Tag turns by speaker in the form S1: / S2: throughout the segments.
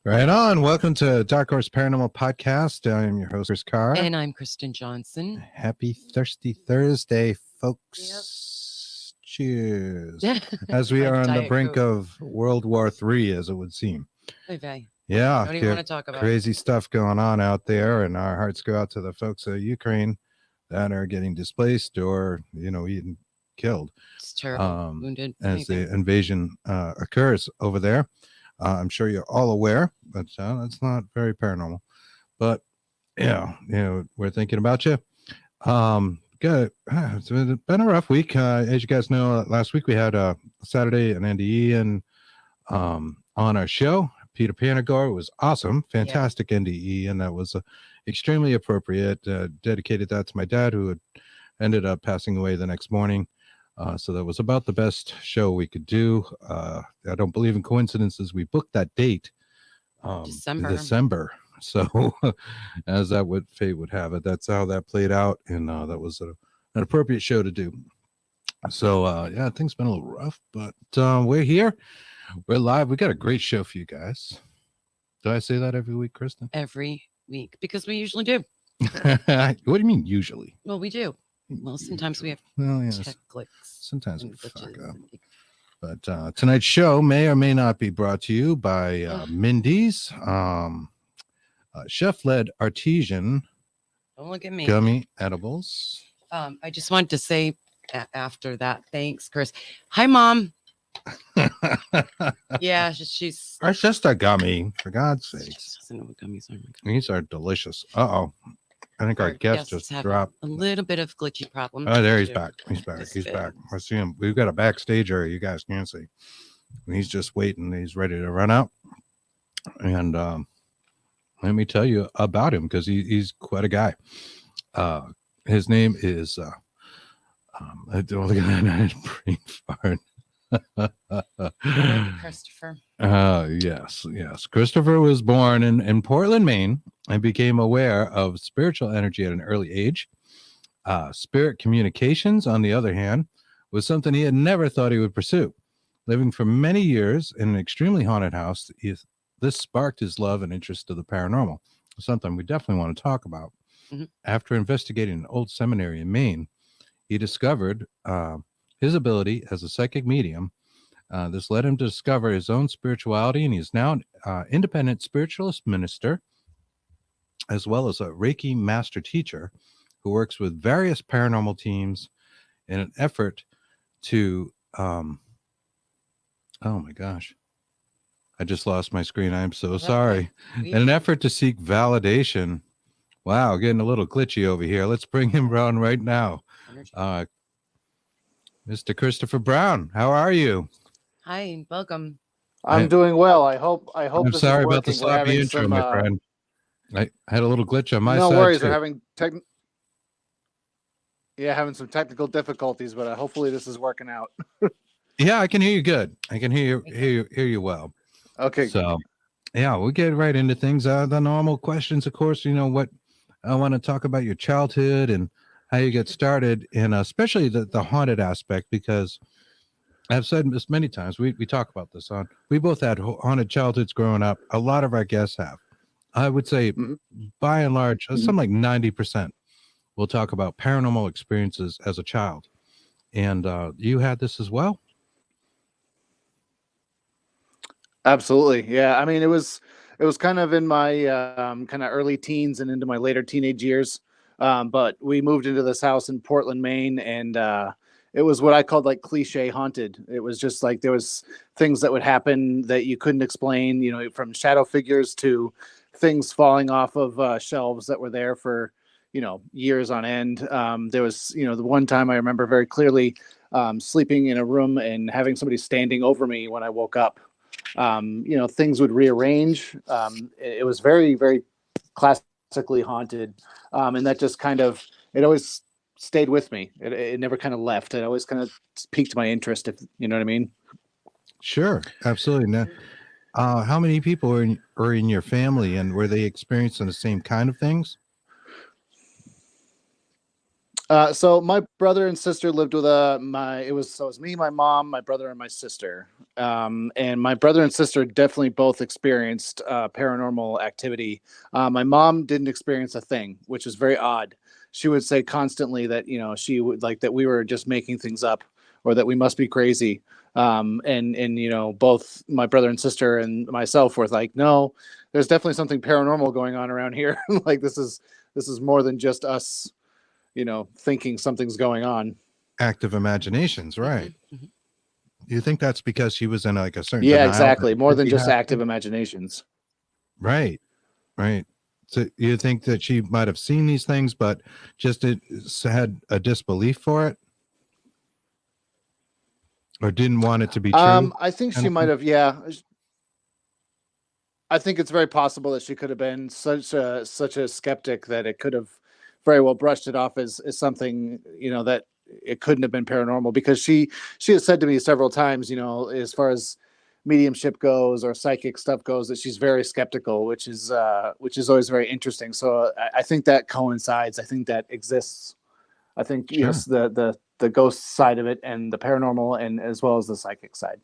S1: Right on. Welcome to Dark Horse Paranormal Podcast. I'm your host, Chris Carr.
S2: And I'm Kristen Johnson.
S1: Happy Thirsty Thursday, folks. Yep. Cheers. As we are on the brink of World War III, as it would seem.
S2: Okay.
S1: Yeah.
S2: Don't even want to talk about
S1: crazy stuff going on out there, and our hearts go out to the folks of Ukraine that are getting displaced or, even killed.
S2: It's terrible. Wounded.
S1: As the invasion occurs over there. I'm sure you're all aware, but that's not very paranormal. But yeah, we're thinking about you. Good. It's been a rough week. As you guys know, last week we had Saturday an NDE and on our show. Peter Panagor was awesome, fantastic NDE, and that was extremely appropriate. Dedicated that to my dad, who had ended up passing away the next morning. So that was about the best show we could do. I don't believe in coincidences. We booked that date December. So as that would fate would have it, that's how that played out, and that was an appropriate show to do. So things been a little rough, but we're here. We're live. We got a great show for you guys. Do I say that every week, Kristen?
S2: Every week, because we usually do.
S1: What do you mean usually?
S2: Well, we do. Well, sometimes we have tech glitches.
S1: Sometimes we fuck up. But tonight's show may or may not be brought to you by Mindy's chef-led artesian
S2: Don't look at me.
S1: Gummy edibles.
S2: I just wanted to say after that, thanks, Chris. Hi, Mom. Yeah, she's.
S1: It's just a gummy, for God's sake.
S2: She doesn't know what gummies are.
S1: These are delicious. Uh-oh. I think our guest just dropped.
S2: A little bit of glitchy problem.
S1: Oh, there he's back. He's back. I see him. We've got a backstage area. You guys can't see. He's just waiting. He's ready to run out. And let me tell you about him, because he's quite a guy. His name is I don't think I brain fart.
S2: Christopher.
S1: Yes. Christopher was born in Portland, Maine, and became aware of spiritual energy at an early age. Spirit communications, on the other hand, was something he had never thought he would pursue. Living for many years in an extremely haunted house, this sparked his love and interest to the paranormal, something we definitely want to talk about. Mm-hmm. After investigating an old seminary in Maine, he discovered his ability as a psychic medium. This led him to discover his own spirituality, and he is now an independent spiritualist minister, as well as a Reiki master teacher who works with various paranormal teams in an effort to, oh my gosh, I just lost my screen. I'm so sorry. In an effort to seek validation. Wow, getting a little glitchy over here. Let's bring him around right now. Mr. Christopher Brown, how are you?
S2: Hi, welcome.
S3: I'm doing well. I hope.
S1: I'm sorry about the sloppy intro, my friend. I had a little glitch on my side.
S3: No worries.
S1: Too.
S3: We're having having some technical difficulties, but hopefully this is working out.
S1: Yeah, I can hear you good. I can hear you well.
S3: Okay.
S1: So, yeah, we'll get right into things. The normal questions, of course. What I want to talk about your childhood and how you get started, and especially the haunted aspect, because I've said this many times. We talk about this on. We both had haunted childhoods growing up. A lot of our guests have. I would say, by and large, something like 90% will talk about paranormal experiences as a child. And you had this as well?
S3: Absolutely. Yeah. I mean, it was kind of in my kind of early teens and into my later teenage years. But we moved into this house in Portland, Maine, and it was what I called like cliche haunted. It was just like there was things that would happen that you couldn't explain, from shadow figures to things falling off of shelves that were there for, years on end. There was, the one time I remember very clearly sleeping in a room and having somebody standing over me when I woke up. Things would rearrange. It was very, very classically haunted. And that just it always stayed with me. It never kind of left. It always kind of piqued my interest, if you know what I mean.
S1: Sure, absolutely. Now, how many people are in your family, and were they experiencing the same kind of things?
S3: So my brother and sister lived with it was me, my mom, my brother, and my sister. And my brother and sister definitely both experienced paranormal activity. My mom didn't experience a thing, which is very odd. She would say constantly that she would like that we were just making things up or that we must be crazy. And both my brother and sister and myself were like, no, there's definitely something paranormal going on around here. Like this is more than just us thinking something's going on.
S1: Active imaginations, right?
S2: Mhm.
S1: Do you think that's because she was in like a certain
S3: Yeah,
S1: denial
S3: exactly.
S1: that
S3: More
S1: could
S3: than
S1: be
S3: just
S1: happening?
S3: active imaginations.
S1: Right, right. So you think that she might have seen these things, but just had a disbelief for it, or didn't want it to be true?
S3: I think
S1: kind
S3: she
S1: of
S3: might
S1: thing?
S3: have. Yeah, I think it's very possible that she could have been such a skeptic that it could have very well brushed it off as something that it couldn't have been paranormal, because she has said to me several times, as far as mediumship goes or psychic stuff goes, that she's very skeptical, which is always very interesting. So I think that coincides. I think that exists. I think
S1: Sure.
S3: the ghost side of it and the paranormal, and as well as the psychic side.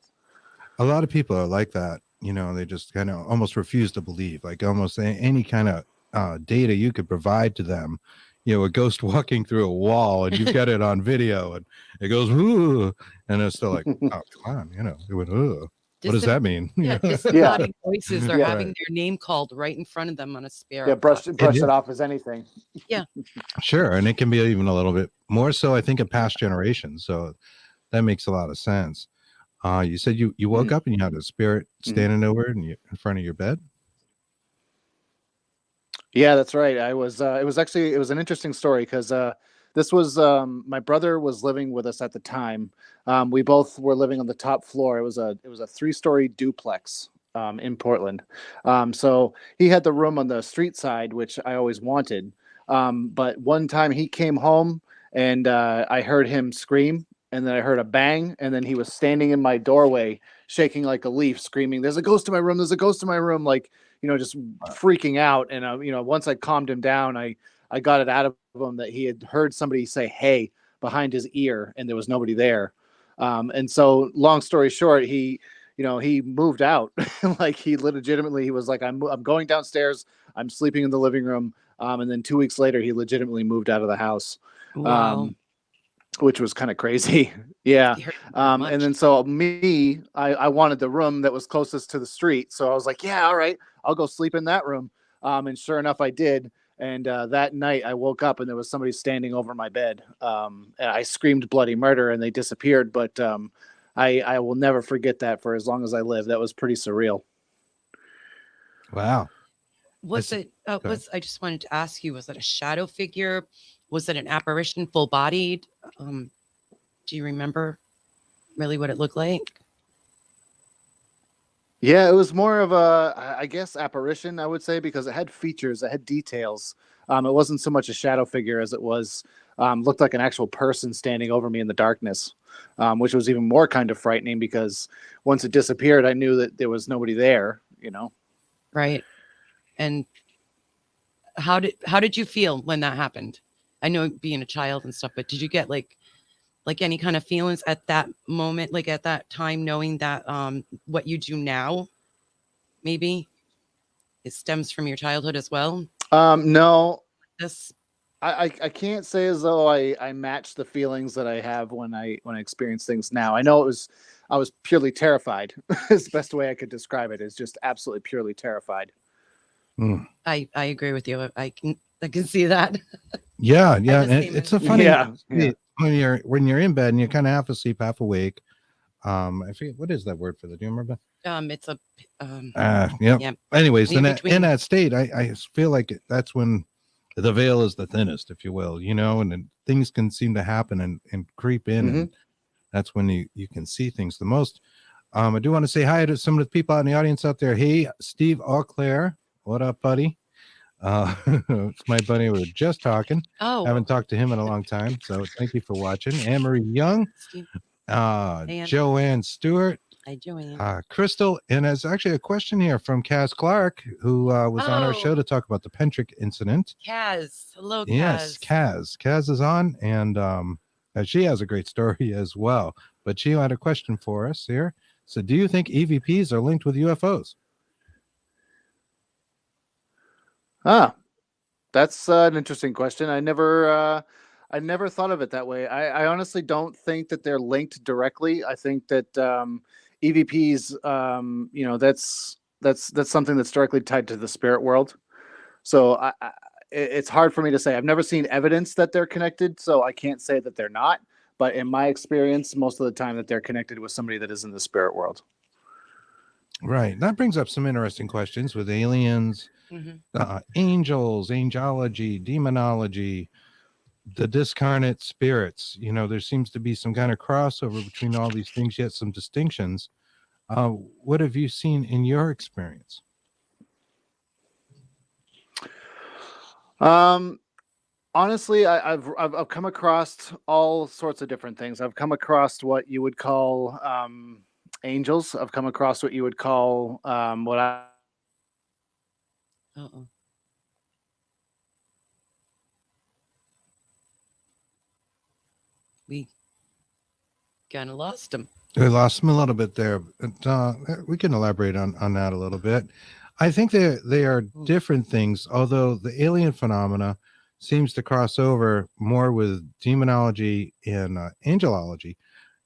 S1: A lot of people are like that. They just kind of almost refuse to believe, like almost any kind of data you could provide to them. A ghost walking through a wall and you've got it on video and it goes, ooh, and it's still like, oh, come on, it went, ooh. What does that mean?
S2: Yeah,
S3: Yeah,
S2: disembodied voices. They're
S3: yeah,
S2: having
S1: Right.
S2: their name called right in front of them on a
S3: yeah.
S2: spirit
S3: Brush
S2: box.
S1: It
S3: it
S1: is.
S3: off as anything.
S2: Yeah.
S1: Sure. And it can be even a little bit more so, I think, in past generations. So that makes a lot of sense. You said you woke up and you had a spirit standing over in front of your bed.
S3: Yeah, that's right. I was. It was an interesting story because this was my brother was living with us at the time. We both were living on the top floor. It was a 3-story duplex in Portland. So he had the room on the street side, which I always wanted. But one time he came home and I heard him scream, and then I heard a bang, and then he was standing in my doorway, shaking like a leaf, screaming, "There's a ghost in my room! There's a ghost in my room!" Like, just freaking out. And once I calmed him down, I got it out of him that he had heard somebody say "hey" behind his ear, and there was nobody there. And so, long story short, he moved out. Like, he legitimately, he was like, I'm going downstairs. I'm sleeping in the living room. And then 2 weeks later, he legitimately moved out of the house.
S2: Wow.
S3: Um, which was kind of crazy. Yeah.
S2: Scared very
S3: And
S2: much.
S3: then so I wanted the room that was closest to the street. So I was like, yeah, all right, I'll go sleep in that room. And sure enough, I did. And that night I woke up and there was somebody standing over my bed. And I screamed bloody murder and they disappeared. But I will never forget that for as long as I live. That was pretty surreal.
S1: Wow.
S2: Was it I just wanted to ask you, was it a shadow figure? Was it an apparition, full bodied? Do you remember really what it looked like?
S3: Yeah, it was more of a, I guess, apparition, I would say, because it had features, it had details. It wasn't so much a shadow figure as it was looked like an actual person standing over me in the darkness, which was even more kind of frightening because once it disappeared, I knew that there was nobody there.
S2: Right. And how did you feel when that happened? I know being a child and stuff, but did you get like any kind of feelings at that moment, like at that time, knowing that what you do now, maybe it stems from your childhood as well?
S3: No,
S2: This
S3: I can't say as though I match the feelings that I have when I experience things now. I know I was purely terrified. Is the best way I could describe it, is just absolutely purely terrified.
S2: I agree with you. I can see that.
S1: Yeah,
S2: I
S1: yeah.
S2: have the
S1: And
S2: same
S1: it's a
S2: idea.
S1: funny
S3: Yeah, yeah.
S1: state when you're in bed and you're kind of half asleep, half awake. I forget what is that word for that. Do you remember?
S2: It's a
S1: Yeah.
S2: yeah,
S1: Anyways,
S2: in
S1: in
S2: between.
S1: that state, I feel like that's when the veil is the thinnest, if you will, and then things can seem to happen and creep in,
S3: Mm-hmm.
S1: and that's when you can see things the most. I do want to say hi to some of the people out in the audience out there. Hey, Steve Auclair, what up, buddy? It's my buddy. We were just talking.
S2: Oh,
S1: Haven't talked to him in a long time, so thank you for watching. Anne Marie Young,
S2: Steve.
S1: Joanne Stewart,
S2: Hi, Joanne.
S1: Crystal, and there's actually a question here from Kaz Clark, who was on our show to talk about the Pentric incident.
S2: Kaz. Hello, Kaz.
S1: Yes, Kaz is on, and she has a great story as well. But she had a question for us here. So, do you think EVPs are linked with UFOs?
S3: That's an interesting question. I never thought of it that way. I honestly don't think that they're linked directly. I think that EVPs, that's something that's directly tied to the spirit world. So it's hard for me to say. I've never seen evidence that they're connected, so I can't say that they're not. But in my experience, most of the time that they're connected with somebody that is in the spirit world.
S1: Right. That brings up some interesting questions with aliens, angels, angelology, demonology, the discarnate spirits. There seems to be some kind of crossover between all these things, yet some distinctions. What have you seen in your experience?
S3: Honestly, I've come across all sorts of different things. I've come across what you would call angels. I've come across what you would call what I.
S2: We kind of lost him.
S1: We lost him a little bit there. But, we can elaborate on that a little bit. I think they are different things, although the alien phenomena seems to cross over more with demonology and angelology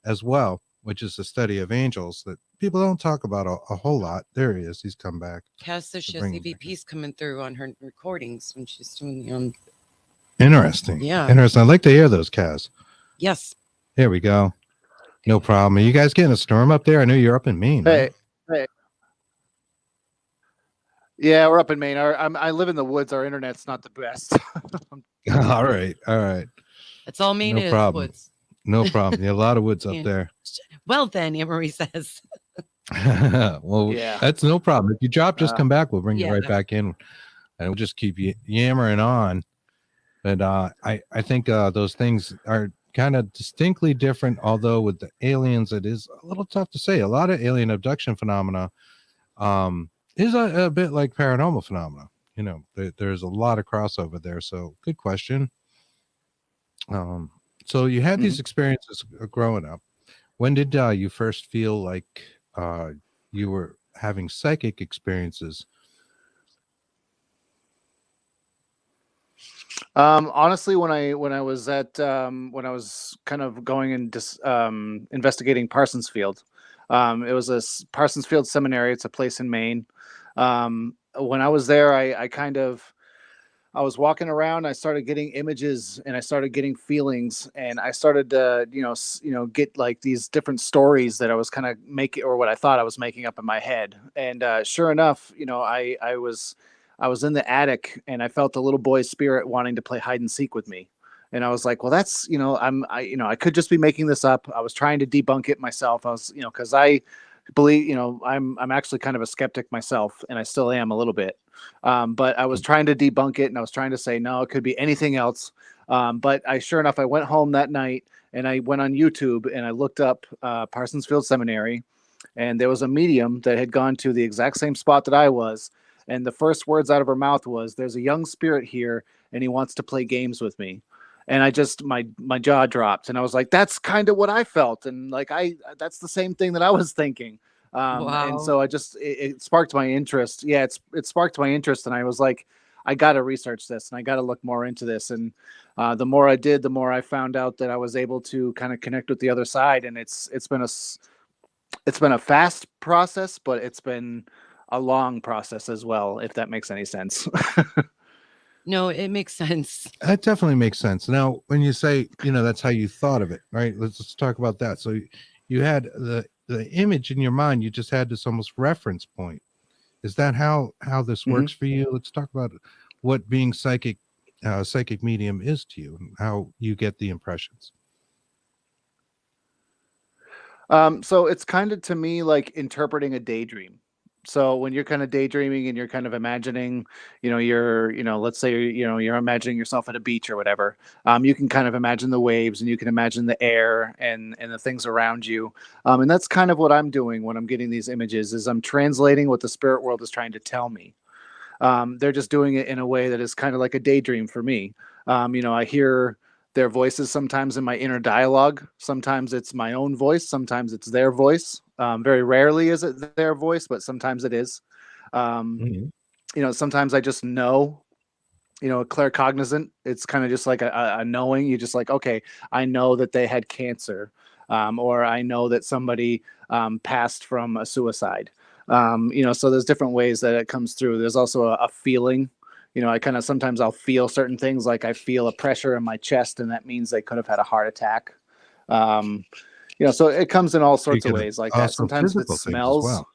S1: as well, which is the study of angels that people don't talk about a whole lot. There he is. He's come back.
S2: Kaz says she has EVPs coming through on her recordings when she's doing the
S1: Interesting.
S2: Yeah.
S1: Interesting. I'd like to hear those, Kaz.
S2: Yes.
S1: Here we go. No problem. Are you guys getting a storm up there? I know you're up in Maine.
S3: Hey. Yeah, we're up in Maine. I live in the woods. Our internet's not the best.
S1: All right.
S2: That's all Maine is.
S1: Problem.
S2: Woods.
S1: No problem. Yeah, a lot of woods up there.
S2: Well, then, Anne Marie says.
S1: Well,
S3: yeah,
S1: that's no problem. If you drop, just come back. We'll bring you right back in, and we'll just keep yammering on. But I think those things are kind of distinctly different. Although with the aliens, it is a little tough to say. A lot of alien abduction phenomena is a bit like paranormal phenomena. There's a lot of crossover there. So good question. So you had these experiences growing up. When did you first feel like you were having psychic experiences?
S3: Honestly, when I was kind of going and investigating Parsonsfield, it was a Parsonsfield Seminary. It's a place in Maine. When I was there, I was walking around. I started getting images and I started getting feelings, and I started to get like these different stories that I was kind of making, or what I thought I was making up in my head. And sure enough, I was in the attic and I felt a little boy's spirit wanting to play hide and seek with me. And I was like, well, that's, I could just be making this up. I was trying to debunk it myself. I was, cause I believe, I'm actually kind of a skeptic myself, and I still am a little bit. But I was trying to debunk it, and I was trying to say, no, it could be anything else. But sure enough, I went home that night and I went on YouTube and I looked up Parsonsfield Seminary, and there was a medium that had gone to the exact same spot that I was. And the first words out of her mouth was, "There's a young spirit here and he wants to play games with me." And I just, my jaw dropped, and I was like, that's kind of what I felt. And like, that's the same thing that I was thinking.
S2: Wow.
S3: And so it sparked my interest. Yeah. It sparked my interest. And I was like, I got to research this and I got to look more into this. And the more I did, the more I found out that I was able to kind of connect with the other side. And it's been a fast process, but it's been a long process as well, if that makes any sense.
S2: No, it makes sense.
S1: That definitely makes sense. Now, when you say, that's how you thought of it, right? Let's talk about that. So you had the image in your mind. You just had this almost reference point. Is that how this works for you? Let's talk about what being psychic medium is to you and how you get the impressions.
S3: So it's kind of, to me, like interpreting a daydream. So when you're kind of daydreaming and you're kind of imagining, let's say, you're imagining yourself at a beach or whatever, you can kind of imagine the waves and you can imagine the air and the things around you. And that's kind of what I'm doing when I'm getting these images is I'm translating what the spirit world is trying to tell me. They're just doing it in a way that is kind of like a daydream for me. I hear their voices sometimes in my inner dialogue. Sometimes it's my own voice. Sometimes it's their voice. Very rarely is it their voice, but sometimes it is.
S1: Mhm.
S3: Sometimes I just know, claircognizant. It's kind of just like a knowing. You just like, okay, I know that they had cancer, or I know that somebody passed from a suicide. So there's different ways that it comes through. There's also a feeling. I kind of sometimes I'll feel certain things, like I feel a pressure in my chest, and that means they could have had a heart attack. Um, so it comes in all
S1: So you
S3: sorts of
S1: get
S3: ways like that.
S1: also
S3: Sometimes it's
S1: physical things as
S3: smells.
S1: well.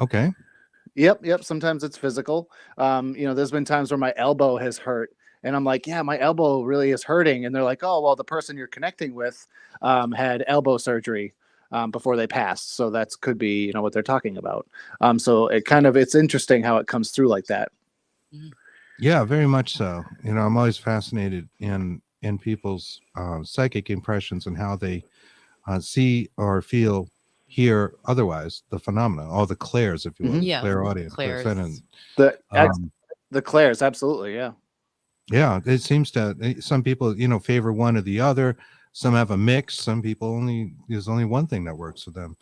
S1: Okay.
S3: Yep. Sometimes it's physical. There's been times where my elbow has hurt, and I'm like, yeah, my elbow really is hurting, and they're like, oh, well, the person you're connecting with had elbow surgery before they passed, so that could be what they're talking about. So it's interesting how it comes through like that.
S2: Mhm.
S1: Yeah, very much so. I'm always fascinated in people's psychic impressions and how they see or feel, hear otherwise the phenomena, all the clairs, if you will,
S3: Mhm.
S2: Yeah.
S1: clairaudient,
S2: Claire's.
S1: clairsentient.
S3: The
S1: Um,
S3: the clairs, absolutely, yeah.
S1: yeah, it seems to some people, favor one or the other. Some have a mix. Some people there's only one thing that works for them.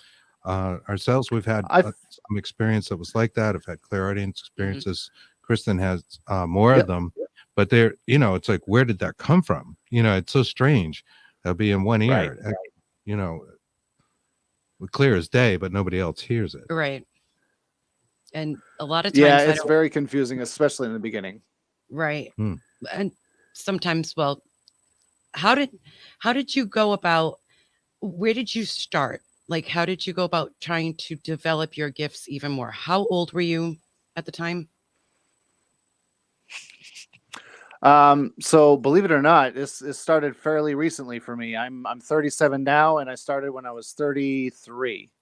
S1: Ourselves, we've had
S3: I
S1: some experience that was like that. I've had clairaudient
S2: Mhm.
S1: experiences. Kristen has more of
S3: Yep.
S1: them, but it's like, where did that come from? It's so strange. That'll be in one
S3: Right.
S1: ear, you know, clear as day, but nobody else hears it.
S2: Right. And a lot of
S3: Yeah,
S2: times I
S3: it's
S2: don't.
S3: very confusing, especially in the beginning.
S2: Right.
S1: Hmm.
S2: And sometimes, well, how did you go about, where did you start? Like, how did you go about trying to develop your gifts even more? How old were you at the time?
S3: So believe it or not, this started fairly recently for me. I'm 37 now, and I started when I was 33.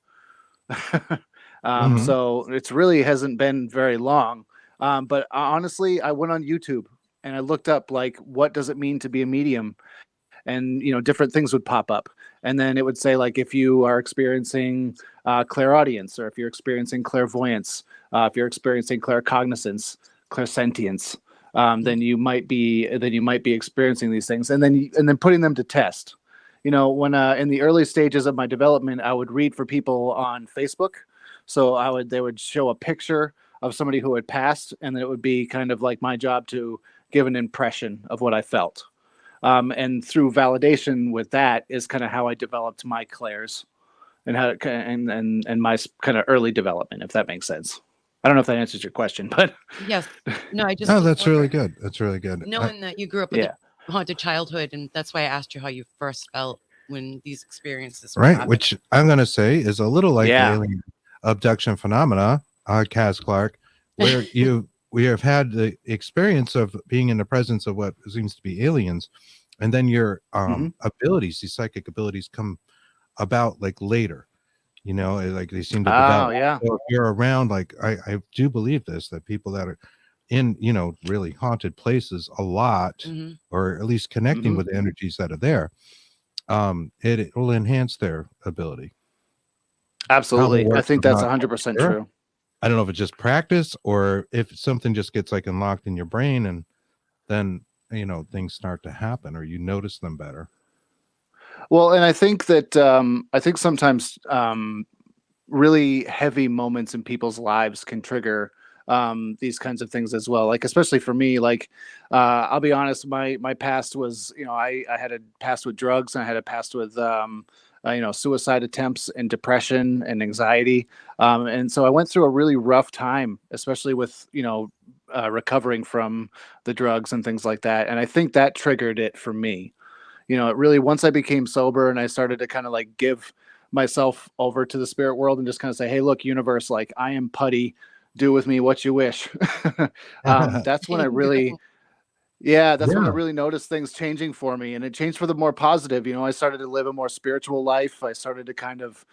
S1: Mhm.
S3: So it's really hasn't been very long. But honestly, I went on YouTube and I looked up like what does it mean to be a medium, and different things would pop up, and then it would say like if you are experiencing clairaudience, or if you're experiencing clairvoyance, if you're experiencing claircognizance, clairsentience, then you might be experiencing these things, and then putting them to test. When in the early stages of my development, I would read for people on Facebook. So they would show a picture of somebody who had passed, and it would be kind of like my job to give an impression of what I felt. And through validation with that is kind of how I developed my clairs, and how and my kind of early development, if that makes sense. I don't know if that answers your question, but
S2: Yes. No, I just
S1: No,
S2: was
S1: that's really
S2: wondering,
S1: good. That's really good.
S2: knowing that you grew up with
S3: yeah.
S2: a haunted childhood, and that's why I asked you how you first felt when these experiences were
S1: Right,
S2: happening.
S1: which I'm going to say is a little like the
S3: Yeah.
S1: alien abduction phenomena, Cass Clark, where we have had the experience of being in the presence of what seems to be aliens, and then your
S3: Mhm.
S1: abilities, these psychic abilities, come about like later. Like they seem to
S3: Oh,
S1: develop.
S3: yeah.
S1: So if you're around, like I do believe this, that people that are in really haunted places a lot,
S2: Mhm.
S1: or at least connecting
S3: Mhm.
S1: with the energies that are there, it will enhance their ability. How it
S3: Absolutely. I
S1: works,
S3: think
S1: I'm
S3: that's
S1: not quite
S3: 100%
S1: sure.
S3: true.
S1: I don't know if it's just practice or if something just gets like unlocked in your brain, and then things start to happen, or you notice them better.
S3: Well, and I think that I think sometimes really heavy moments in people's lives can trigger these kinds of things as well. Like especially for me, like I'll be honest, my past was, I had a past with drugs, and I had a past with suicide attempts and depression and anxiety, and so I went through a really rough time, especially with recovering from the drugs and things like that. And I think that triggered it for me. It really, once I became sober and I started to kind of like give myself over to the spirit world and just kind of say, hey, look, universe, like I am putty, do with me what you wish. That's when I really, yeah, that's when I
S1: Yeah.
S3: really noticed things changing for me, and it changed for the more positive. I started to live a more spiritual life. I started to kind of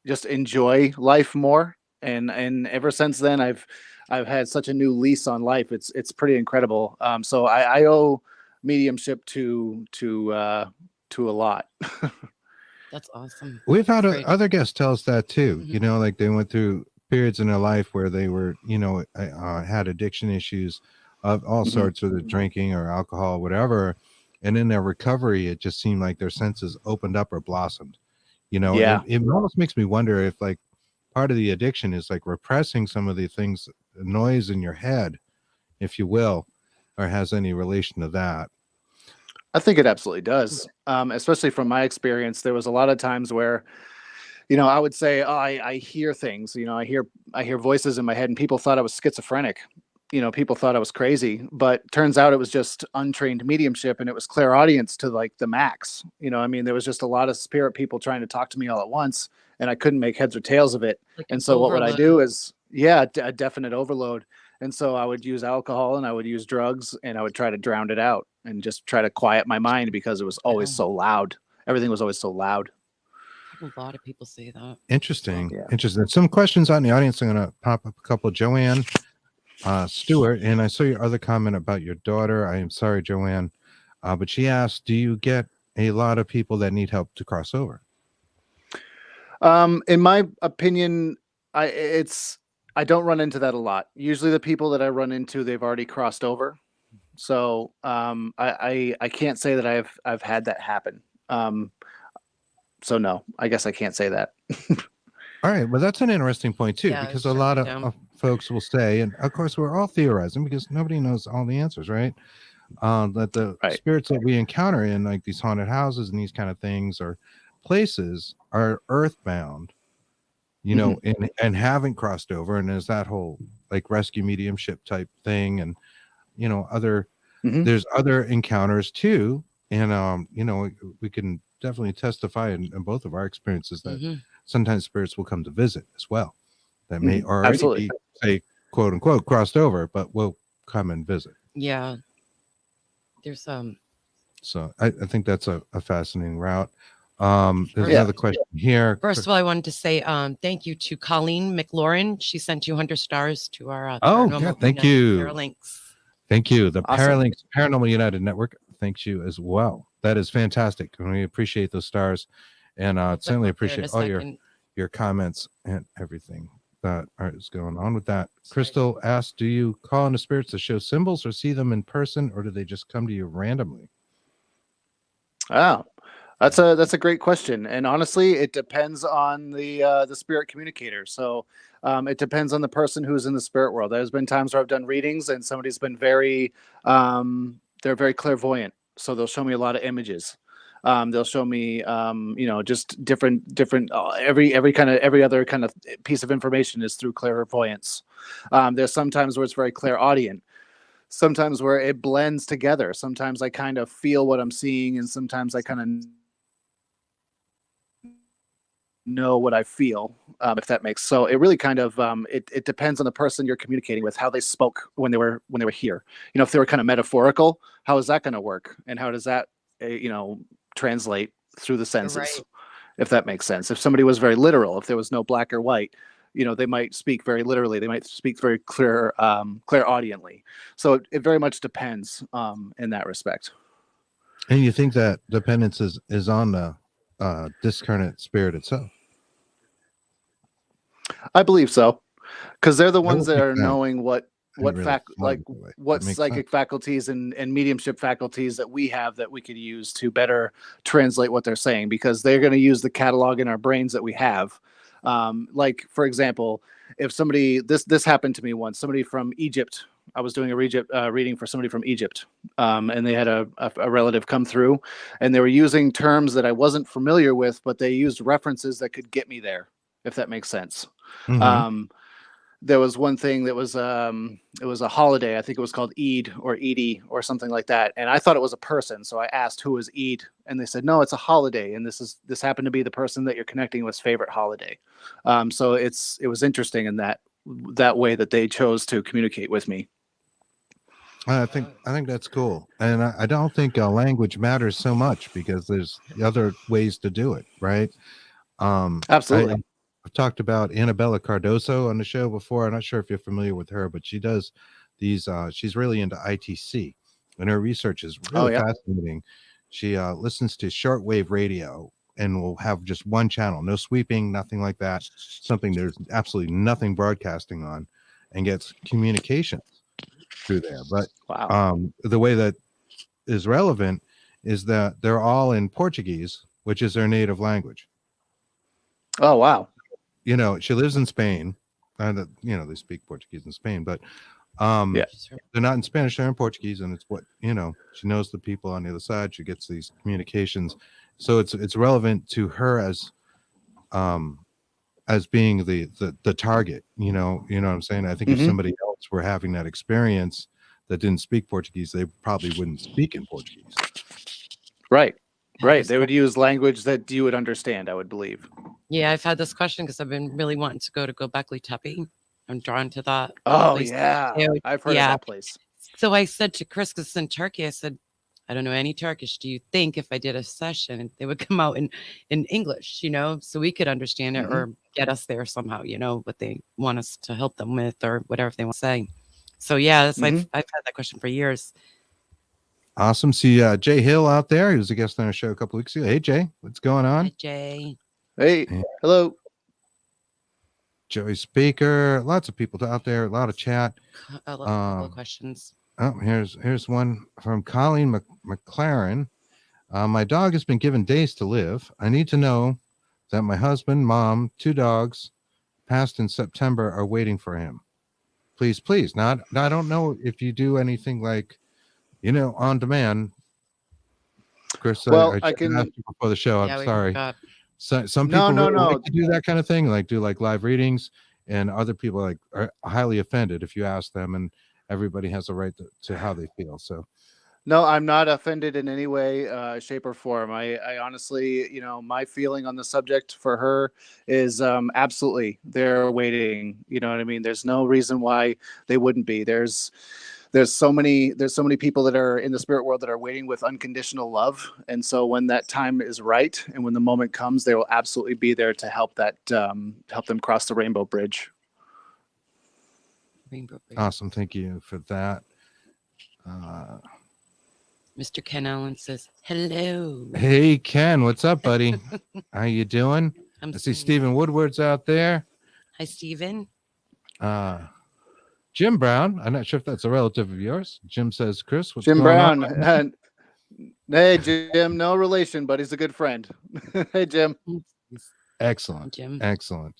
S3: just enjoy life more. and ever since then I've had such a new lease on life. It's pretty incredible. So I owe mediumship to a lot.
S2: That's awesome.
S1: We've had
S2: Great.
S1: other guests tell us that too.
S2: Mhm.
S1: You know, like they went through periods in their life where they were, you know, had addiction issues of all
S3: Mhm.
S1: sorts, whether drinking or alcohol, whatever. And in their recovery, it just seemed like their senses opened up or blossomed. You know,
S3: Yeah.
S1: it almost makes me wonder if like part of the addiction is like repressing some of the things, the noise in your head, if you will, or has any relation to that.
S3: I think it absolutely does. Especially from my experience, there was a lot of times where, I would say, oh, I hear things, I hear voices in my head, and people thought I was schizophrenic. People thought I was crazy, but turns out it was just untrained mediumship, and it was clairaudience to like the max. I mean, there was just a lot of spirit people trying to talk to me all at once, and I couldn't make heads or tails of it.
S2: Like
S3: And
S2: an
S3: so what would I
S2: overload.
S3: do is, a definite overload. And so I would use alcohol and I would use drugs and I would try to drown it out and just try to quiet my mind because it was always
S2: Yeah.
S3: so loud. Everything was always so loud.
S2: A lot of people say that.
S1: Interesting.
S3: Yeah.
S1: Interesting. Some questions on the audience. I'm going to pop up a couple. Joanne Stewart, and I saw your other comment about your daughter. I am sorry, Joanne, but she asked, do you get a lot of people that need help to cross over?
S3: In my opinion, I don't run into that a lot. Usually the people that I run into, they've already crossed over. So I can't say that I've had that happen. So no, I guess I can't say that.
S1: All right. Well, that's an interesting point too,
S2: Yeah,
S1: because a
S2: sure,
S1: lot
S2: yeah.
S1: of folks will say, and of course we're all theorizing because nobody knows all the answers, right? That the
S3: Right.
S1: spirits that we encounter in like these haunted houses and these kind of things or places are earthbound, and haven't crossed over. And there's that whole like rescue mediumship type thing, and other there's other encounters too. And we can definitely testify in both of our experiences that
S2: Mhm.
S1: sometimes spirits will come to visit as well that may already
S3: Absolutely.
S1: be, say, quote unquote, crossed over, but will come and visit.
S2: Yeah. There's
S1: So I think that's a fascinating route. There's
S3: Yeah.
S1: another question here.
S2: First of all, I wanted to say thank you to Colleen McLaurin. She sent 200 stars to our
S1: Oh,
S2: Paranormal
S1: yeah, thank
S2: United
S1: you.
S2: Paralinks.
S1: Thank you. The
S3: Awesome.
S1: Paralinks Paranormal United Network thanks you as well. That is fantastic. And we appreciate those stars, and
S2: I'll
S1: certainly
S2: click there in a
S1: appreciate all
S2: second.
S1: your comments and everything that is going on with that. Crystal asked, do you call on the spirits to show symbols or see them in person, or do they just come to you randomly?
S3: Oh, that's a great question. And honestly, it depends on the spirit communicator. So it depends on the person who's in the spirit world. There's been times where I've done readings and somebody's been they're very clairvoyant. So they'll show me a lot of images. They'll show me, just different, every other kind of piece of information is through clairvoyance. There's sometimes where it's very clairaudient. Sometimes where it blends together. Sometimes I kind of feel what I'm seeing, and sometimes I kind of know what I feel, if that makes. So it really kind of it depends on the person you're communicating with, how they spoke when they were here. If they were kind of metaphorical, how is that going to work, and how does that translate through the senses,
S2: right.
S3: if that makes sense. If somebody was very literal, if there was no black or white, they might speak very literally. They might speak very clairaudiently. So it very much depends in that respect.
S1: And you think that dependence is on the discarnate spirit itself?
S3: I believe so, because they're the
S1: I
S3: ones
S1: don't
S3: that
S1: think
S3: are
S1: that.
S3: knowing what
S1: really thought
S3: like
S1: of it that way.
S3: what
S1: That makes
S3: psychic
S1: sense.
S3: faculties and mediumship faculties that we have that we could use to better translate what they're saying, because they're going to use the catalog in our brains that we have. Like, for example, if somebody, this happened to me once, somebody from Egypt, I was doing a reading for somebody from Egypt, and they had a relative come through, and they were using terms that I wasn't familiar with, but they used references that could get me there, if that makes sense.
S1: Mhm.
S3: There was one thing that was it was a holiday. I think it was called Eid or Edie or something like that. And I thought it was a person. So I asked who was Eid, and they said, no, it's a holiday. And this happened to be the person that you're connecting with's favorite holiday. So it was interesting in that way that they chose to communicate with me.
S1: I think that's cool, and I don't think language matters so much because there's other ways to do it, right?
S3: Absolutely.
S1: I've talked about Annabella Cardoso on the show before. I'm not sure if you're familiar with her, but she does these. She's really into ITC, and her research is really fascinating. She listens to shortwave radio and will have just one channel, no sweeping, nothing like that. Something there's absolutely nothing broadcasting on, and gets communications through there. But the way that is relevant is that they're all in Portuguese, which is their native language.
S3: Oh, wow.
S1: You know, she lives in Spain, and you know, they speak Portuguese in Spain, but they're not in Spanish, they're in Portuguese, and it's what, you know, she knows the people on the other side, she gets these communications, so it's relevant to her as being the target, you know what I'm saying. I think if somebody else were having that experience that didn't speak Portuguese, they probably wouldn't speak in Portuguese.
S3: Right. They would use language that you would understand, I would believe.
S2: Yeah, I've had this question because I've been really wanting to go to Göbekli Tepe. I'm drawn to that.
S3: Oh,
S2: place
S3: yeah.
S2: too.
S3: I've heard of that place.
S2: So I said to Chris, because in Turkey, I said, I don't know any Turkish. Do you think if I did a session, they would come out in English, you know, so we could understand it or get us there somehow, you know, what they want us to help them with or whatever they want to say. So, yeah, that's, I've had that question for years.
S1: Awesome. See Jay Hill out there. He was a guest on our show a couple weeks ago. Hey, Jay, what's going on?
S2: Hi, Jay.
S3: Hey, hello.
S1: Joey Speaker. Lots of people out there. A lot of chat.
S2: A couple of questions.
S1: Oh, here's one from Colleen McLaren. My dog has been given days to live. I need to know that my husband, mom, 2 dogs passed in September are waiting for him. Please. Now, I don't know if you do anything like, you know, on demand. Chris,
S3: well,
S1: I can ask you before the show. I'm sorry. So some people like to do that kind of thing, like do like live readings, and other people like are highly offended if you ask them, and everybody has a right to how they feel. So
S3: no, I'm not offended in any way, shape, or form. I honestly, you know, my feeling on the subject for her is absolutely they're waiting. You know what I mean? There's no reason why they wouldn't be. There's so many people that are in the spirit world that are waiting with unconditional love, and so when that time is right and when the moment comes, they will absolutely be there to help help them cross the rainbow bridge.
S1: Awesome, thank you for that.
S2: Mr. Ken Allen says hello.
S1: Hey Ken, what's up, buddy? How you doing? I see Stephen Woodward's out there.
S2: Hi, Stephen.
S1: Jim Brown. I'm not sure if that's a relative of yours. Jim says, Chris, what's
S3: Jim
S1: going
S3: Brown.
S1: on?
S3: Hey, Jim. No relation, but he's a good friend. Hey, Jim.
S1: Excellent.
S2: Jim.
S1: Excellent.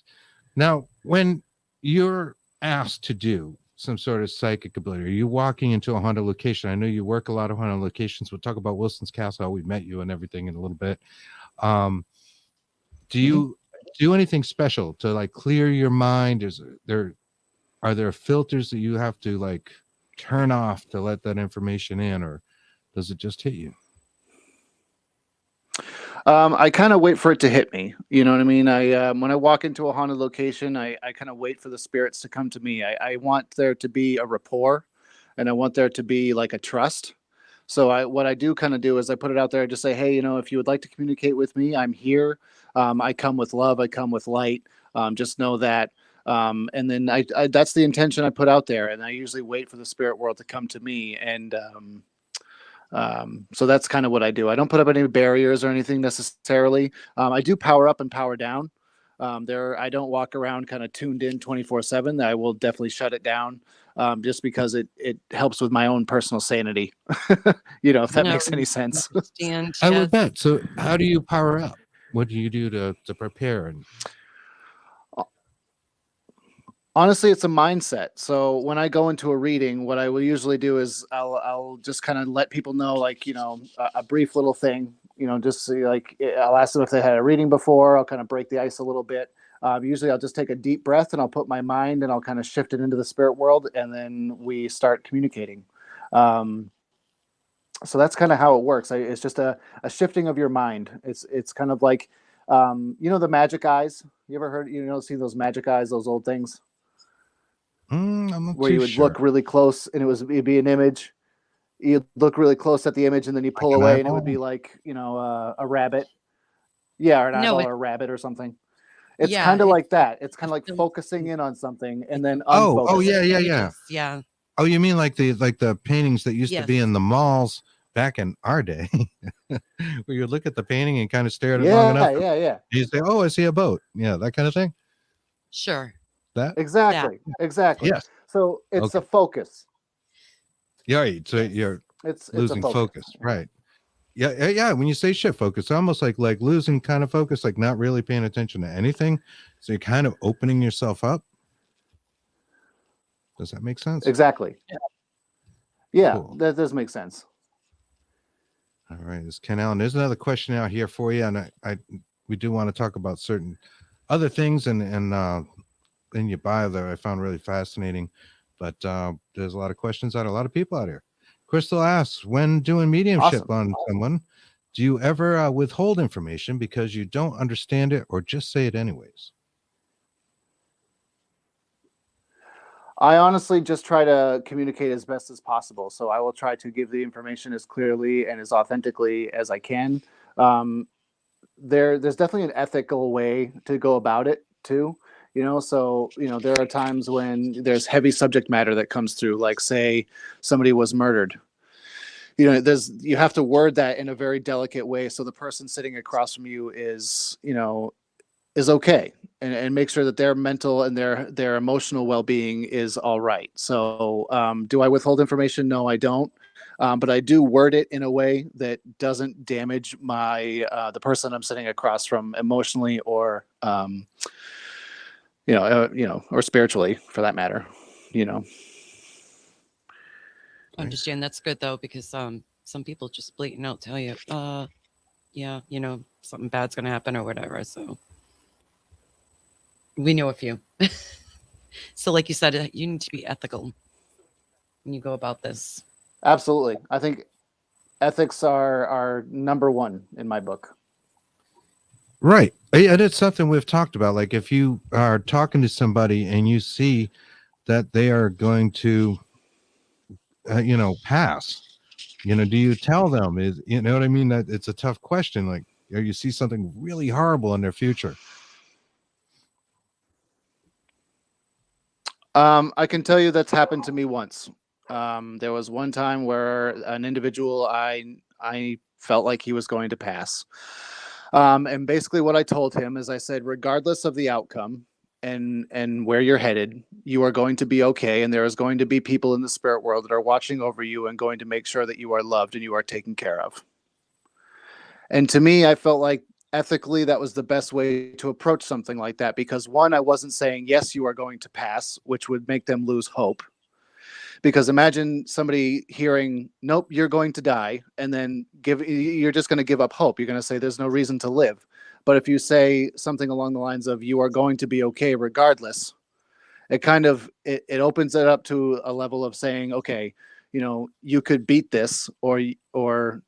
S1: Now, when you're asked to do some sort of psychic ability, are you walking into a haunted location? I know you work a lot of haunted locations. We'll talk about Wilson's Castle, how we met you and everything in a little bit. Do you do anything special to like clear your mind? Are there filters that you have to like turn off to let that information in, or does it just hit you?
S3: I kind of wait for it to hit me. You know what I mean? When I walk into a haunted location, I kind of wait for the spirits to come to me. I want there to be a rapport, and I want there to be like a trust. So what I do kind of do is I put it out there. I just say, hey, you know, if you would like to communicate with me, I'm here. I come with love. I come with light. Just know that. And then I that's the intention I put out there, and I usually wait for the spirit world to come to me. And so that's kind of what I do. I don't put up any barriers or anything necessarily. I do power up and power down. I don't walk around kind of tuned in 24/7. I will definitely shut it down, just because it helps with my own personal sanity. You know, if that makes any sense.
S1: I would bet. So how do you power up? What do you do to prepare? And
S3: honestly, it's a mindset. So when I go into a reading, what I will usually do is I'll just kind of let people know, like, you know, a brief little thing, you know, just like I'll ask them if they had a reading before. I'll kind of break the ice a little bit. Usually I'll just take a deep breath and I'll put my mind and I'll kind of shift it into the spirit world, and then we start communicating. So that's kind of how it works. It's just a shifting of your mind. It's kind of like, you know, the magic eyes. You ever heard, you know, see those magic eyes, those old things? Where you would look really close and it'd be an image. You'd look really close at the image and then you pull away and it would be like, you know, a rabbit. Yeah, or an eyeball or a rabbit or something. It's
S2: Yeah,
S3: kind of like that. It's kind of like
S2: the-
S3: focusing in on something and then
S1: Oh,
S3: unfocusing.
S1: yeah.
S2: Yeah.
S1: Oh, you mean like the paintings that used to be
S2: Yes.
S1: in the malls back in our day, where you look at the painting and kind of stare at it long
S3: Yeah,
S1: enough.
S3: yeah.
S1: You say, "Oh, I see a boat." Yeah, that kind of thing.
S2: Sure.
S1: That.
S3: Exactly.
S1: Yes.
S3: So it's
S1: Okay.
S3: a focus.
S1: Yeah. Right. So
S2: Yes.
S1: you're
S3: It's a
S1: losing
S3: focus.
S1: focus, right? Yeah. When you say shift focus, almost like losing kind of focus, like not really paying attention to anything. So you're kind of opening yourself up. Does that make sense?
S3: Exactly. Yeah,
S1: Cool.
S3: that does make sense.
S1: All right, this Ken Allen. There's another question out here for you, and we do want to talk about certain other things and in your bio that I found really fascinating. But there's a lot of questions out, a lot of people out here. Crystal asks, when doing mediumship on someone, do you ever withhold information because you don't understand it, or just say it anyways?
S3: I honestly just try to communicate as best as possible. So I will try to give the information as clearly and as authentically as I can. There's definitely an ethical way to go about it too. So there are times when there's heavy subject matter that comes through, like say somebody was murdered. You have to word that in a very delicate way so the person sitting across from you is okay, and make sure that their mental and their emotional well-being is all right. So do I withhold information? No, I don't. But I do word it in a way that doesn't damage my the person I'm sitting across from emotionally or or spiritually, for that matter.
S2: I understand. That's good though, because some people just blatant out tell you, yeah, something bad's gonna happen or whatever. So we know a few. So like you said, you need to be ethical when you go about this.
S3: Absolutely. I think ethics are number one in my book.
S1: Right. And it's something we've talked about. Like if you are talking to somebody and you see that they are going to, pass, do you tell them? You know what I mean? That it's a tough question. Like, or you see something really horrible in their future.
S3: I can tell you that's happened to me once. There was one time where an individual I felt like he was going to pass. And basically what I told him is I said, regardless of the outcome and where you're headed, you are going to be okay. And there is going to be people in the spirit world that are watching over you and going to make sure that you are loved and you are taken care of. And to me, I felt like ethically that was the best way to approach something like that, because one, I wasn't saying, yes, you are going to pass, which would make them lose hope. Because imagine somebody hearing, nope, you're going to die, and then you're just going to give up hope. You're going to say there's no reason to live. But if you say something along the lines of you are going to be okay regardless, it kind of it opens it up to a level of saying, okay, you could beat this, or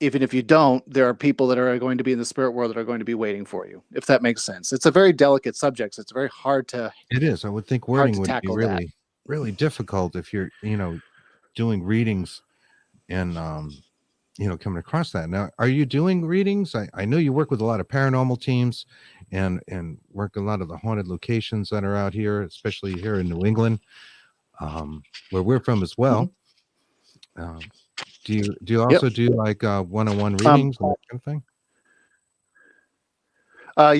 S3: even if you don't, there are people that are going to be in the spirit world that are going to be waiting for you, if that makes sense. It's a very delicate subject. So it's very hard to.
S1: It is. I would think wording would be really, really difficult if you're, doing readings and, coming across that. Now, are you doing readings? I know you work with a lot of paranormal teams and work a lot of the haunted locations that are out here, especially here in New England, where we're from as well. Do you also do like one-on-one readings and that kind of thing?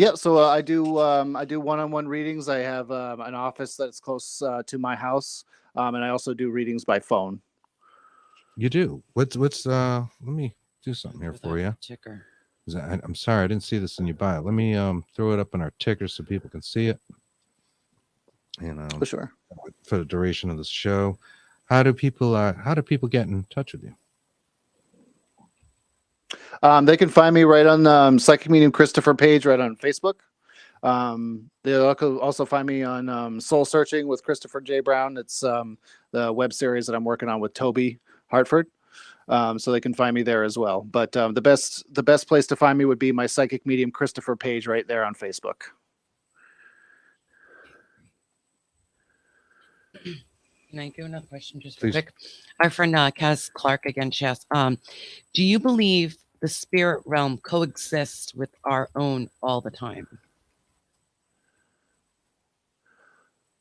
S3: Yeah, so I do one-on-one readings. I have an office that's close to my house, and I also do readings by phone.
S1: You do. What's let me do something here for you.
S2: Ticker.
S1: I'm sorry, I didn't see this in your bio. Let me throw it up in our ticker so people can see it. And
S3: for sure.
S1: For the duration of the show, how do people get in touch with you?
S3: They can find me right on the Psychic Medium Christopher page, right on Facebook. They'll also find me on Soul Searching with Christopher J. Brown. It's the web series that I'm working on with Toby Hartford. So they can find me there as well. But the best place to find me would be my Psychic Medium Christopher page right there on Facebook.
S2: Can I do another question just real quick? Our friend Kaz Clark again, she asked, do you believe the spirit realm coexists with our own all the time?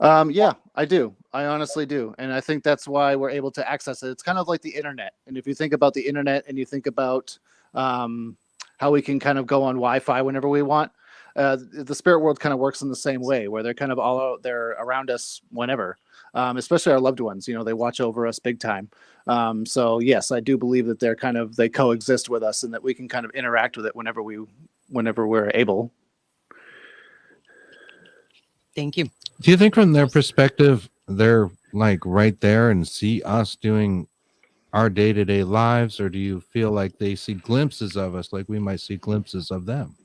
S3: Yeah, I do. I honestly do. And I think that's why we're able to access it. It's kind of like the internet. And if you think about the internet and you think about how we can kind of go on Wi-Fi whenever we want, the spirit world kind of works in the same way, where they're kind of all out there around us whenever, especially our loved ones. You know, they watch over us big time. So yes, I do believe that they coexist with us and that we can kind of interact with it whenever we're able.
S2: Thank you.
S1: Do you think from their perspective, they're like right there and see us doing our day-to-day lives, or do you feel like they see glimpses of us like we might see glimpses of them?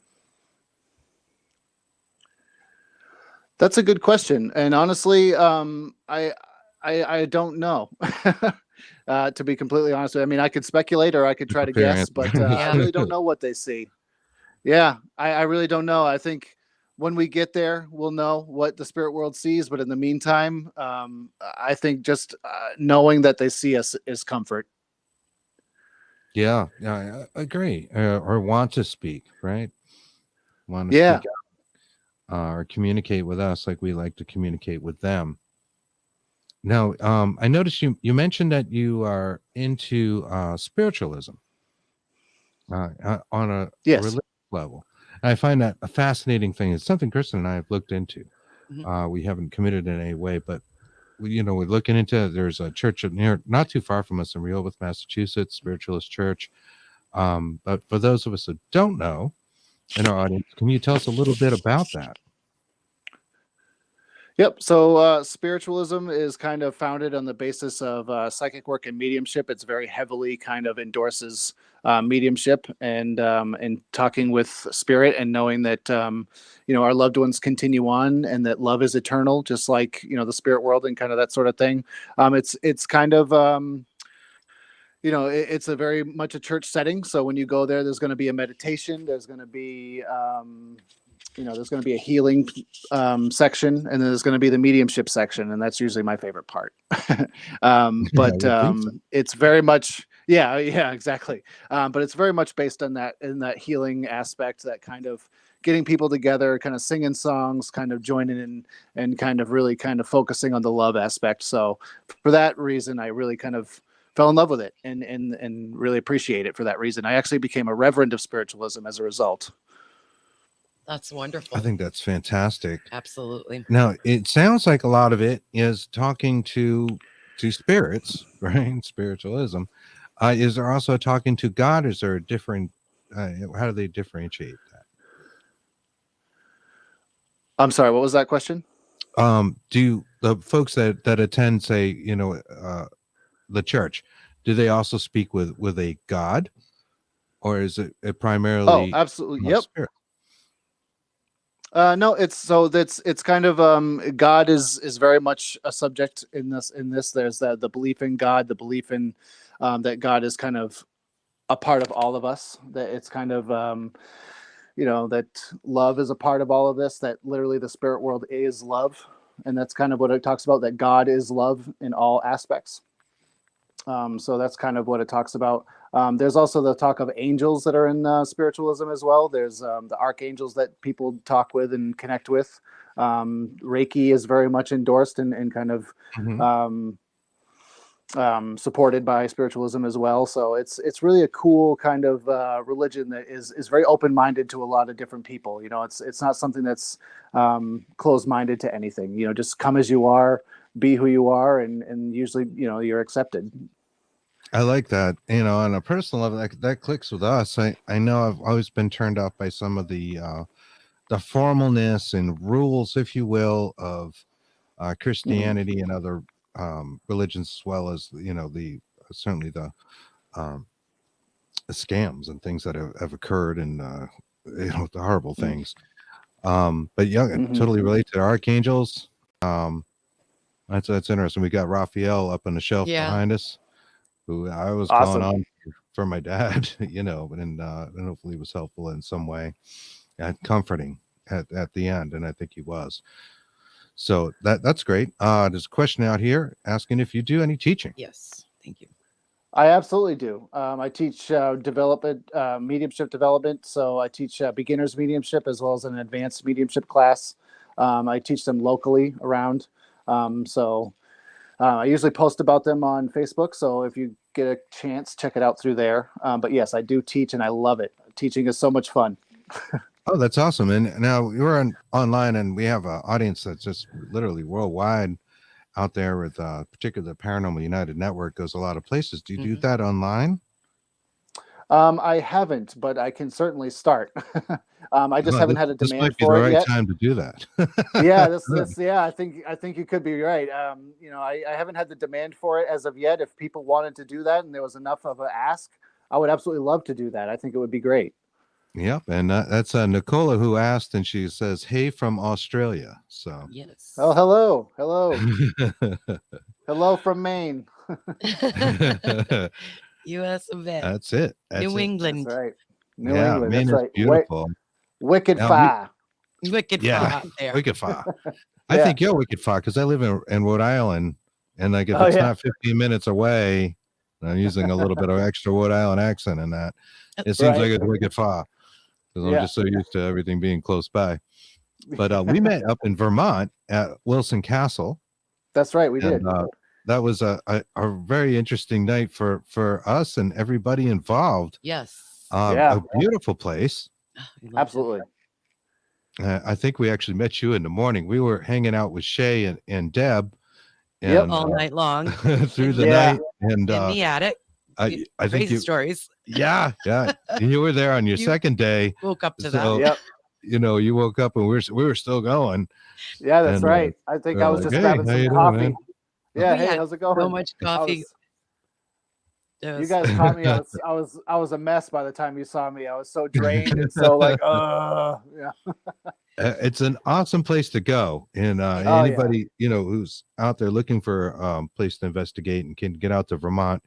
S3: That's a good question. And honestly, I don't know. To be completely honest with you. I mean, I could speculate or I could try to guess, but I really don't know what they see. Yeah, I really don't know. I think when we get there, we'll know what the spirit world sees. But in the meantime, I think just knowing that they see us is comfort.
S1: Yeah, I agree. Or want to speak, right? Want to
S3: Yeah.
S1: speak out, or communicate with us like we like to communicate with them. Now, I noticed you mentioned that you are into spiritualism on a
S3: Yes.
S1: religious level. And I find that a fascinating thing. It's something Kristen and I have looked into.
S2: Mhm.
S1: We haven't committed in any way, but we're looking into. There's a church near, not too far from us in Rehoboth, Massachusetts, Spiritualist Church. But for those of us that don't know in our audience, can you tell us a little bit about that?
S3: Yep. So spiritualism is kind of founded on the basis of psychic work and mediumship. It's very heavily kind of endorses mediumship and talking with spirit and knowing that our loved ones continue on and that love is eternal, just like the spirit world and kind of that sort of thing. It's kind of it's a very much a church setting. So when you go there, there's going to be a meditation. There's going to be there's going to be a healing section, and then there's going to be the mediumship section, and that's usually my favorite part. It's very much, yeah, exactly. But it's very much based on that healing aspect, that kind of getting people together, kind of singing songs, kind of joining in, and kind of really kind of focusing on the love aspect. So for that reason, I really kind of fell in love with it and really appreciate it for that reason. I actually became a reverend of spiritualism as a result.
S2: That's wonderful.
S1: I think that's fantastic.
S2: Absolutely.
S1: Now, it sounds like a lot of it is talking to spirits, right? Spiritualism. Is there also talking to God? Is there a different? How do they differentiate that?
S3: I'm sorry, what was that question?
S1: Do the folks that attend, say, the church, do they also speak with a God, or is it primarily?
S3: Oh, absolutely. Yep.
S1: Spirit?
S3: No, it's kind of God is very much a subject in this. There's the belief in God, the belief in that God is kind of a part of all of us. That it's kind of that love is a part of all of this. That literally the spirit world is love, and that's kind of what it talks about. That God is love in all aspects. So that's kind of what it talks about. There's also the talk of angels that are in spiritualism as well. There's the archangels that people talk with and connect with. Reiki is very much endorsed and kind of supported by spiritualism as well. So it's really a cool kind of religion that is very open-minded to a lot of different people. It's not something that's closed-minded to anything. Just come as you are, be who you are, and usually you're accepted.
S1: I like that. On a personal level, that clicks with us. I know I've always been turned off by some of the formalness and rules, if you will, of Christianity and other religions, as well as certainly the scams and things that have occurred, and the horrible things. But yeah, I totally relate to the archangels. That's interesting. We got Raphael up on the shelf behind us, who I was
S3: Awesome.
S1: calling on for my dad, and hopefully it was helpful in some way, and comforting at the end, and I think he was. So that's great. There's a question out here asking if you do any teaching.
S2: Yes, thank you.
S3: I absolutely do. I teach development, mediumship development. So I teach beginners mediumship as well as an advanced mediumship class. I teach them locally around. So I usually post about them on Facebook. So if you get a chance, check it out through there. But yes, I do teach and I love it. Teaching is so much fun.
S1: Oh, that's awesome. And now we're online and we have an audience that's just literally worldwide out there with particularly the Paranormal United Network goes a lot of places. Do you do that online?
S3: I haven't, but I can certainly start. I just haven't had a
S1: This
S3: demand
S1: might be
S3: for
S1: the
S3: it
S1: right
S3: yet.
S1: time to do that.
S3: Yeah, I think you could be right. I haven't had the demand for it as of yet. If people wanted to do that and there was enough of an ask, I would absolutely love to do that. I think it would be great.
S1: Yep, and that's Nicola who asked, and she says, "Hey from Australia." So,
S2: Yes.
S3: Oh, hello from Maine.
S2: U.S. of A.
S1: That's it.
S2: New England.
S3: That's right. New
S1: Yeah,
S3: England.
S1: Maine
S3: That's
S1: is
S3: right.
S1: beautiful.
S3: Wicked
S1: Now,
S3: fire.
S2: Wicked
S1: Yeah,
S2: far out there.
S1: wicked far. I
S3: Yeah.
S1: think you're wicked far because I live in Rhode Island, and like if
S3: Oh,
S1: it's
S3: yeah.
S1: not 15 minutes away, and I'm using a little bit of extra Rhode Island accent in that. It seems like it's wicked far because I'm
S3: Yeah.
S1: just so used to everything being close by. But we met up in Vermont at Wilson Castle.
S3: That's right. We did.
S1: That was a very interesting night for us and everybody involved.
S2: Yes.
S3: Yeah.
S1: A beautiful place.
S3: Absolutely.
S1: I think we actually met you in the morning. We were hanging out with Shay and Deb,
S3: Yep.
S1: and
S2: all night long
S1: through the
S3: Yeah.
S1: night. And
S2: in the attic.
S1: I think
S2: Crazy stories.
S1: yeah. You were there on your second day.
S2: Woke up to
S1: So,
S2: that.
S3: Yep.
S1: You woke up and we were still going.
S3: Yeah, that's
S1: And,
S3: right. I think I was
S1: like,
S3: just
S1: "Hey,
S3: grabbing
S1: how
S3: some
S1: you doing,
S3: coffee.
S1: man?"
S3: Yeah,
S2: We
S3: hey,
S2: had
S3: how's it going?
S2: so much coffee.
S3: You guys caught me. I was a mess by the time you saw me. I was so drained and so like, yeah.
S1: It's an awesome place to go, and
S3: yeah.
S1: anybody who's out there looking for a place to investigate and can get out to Vermont.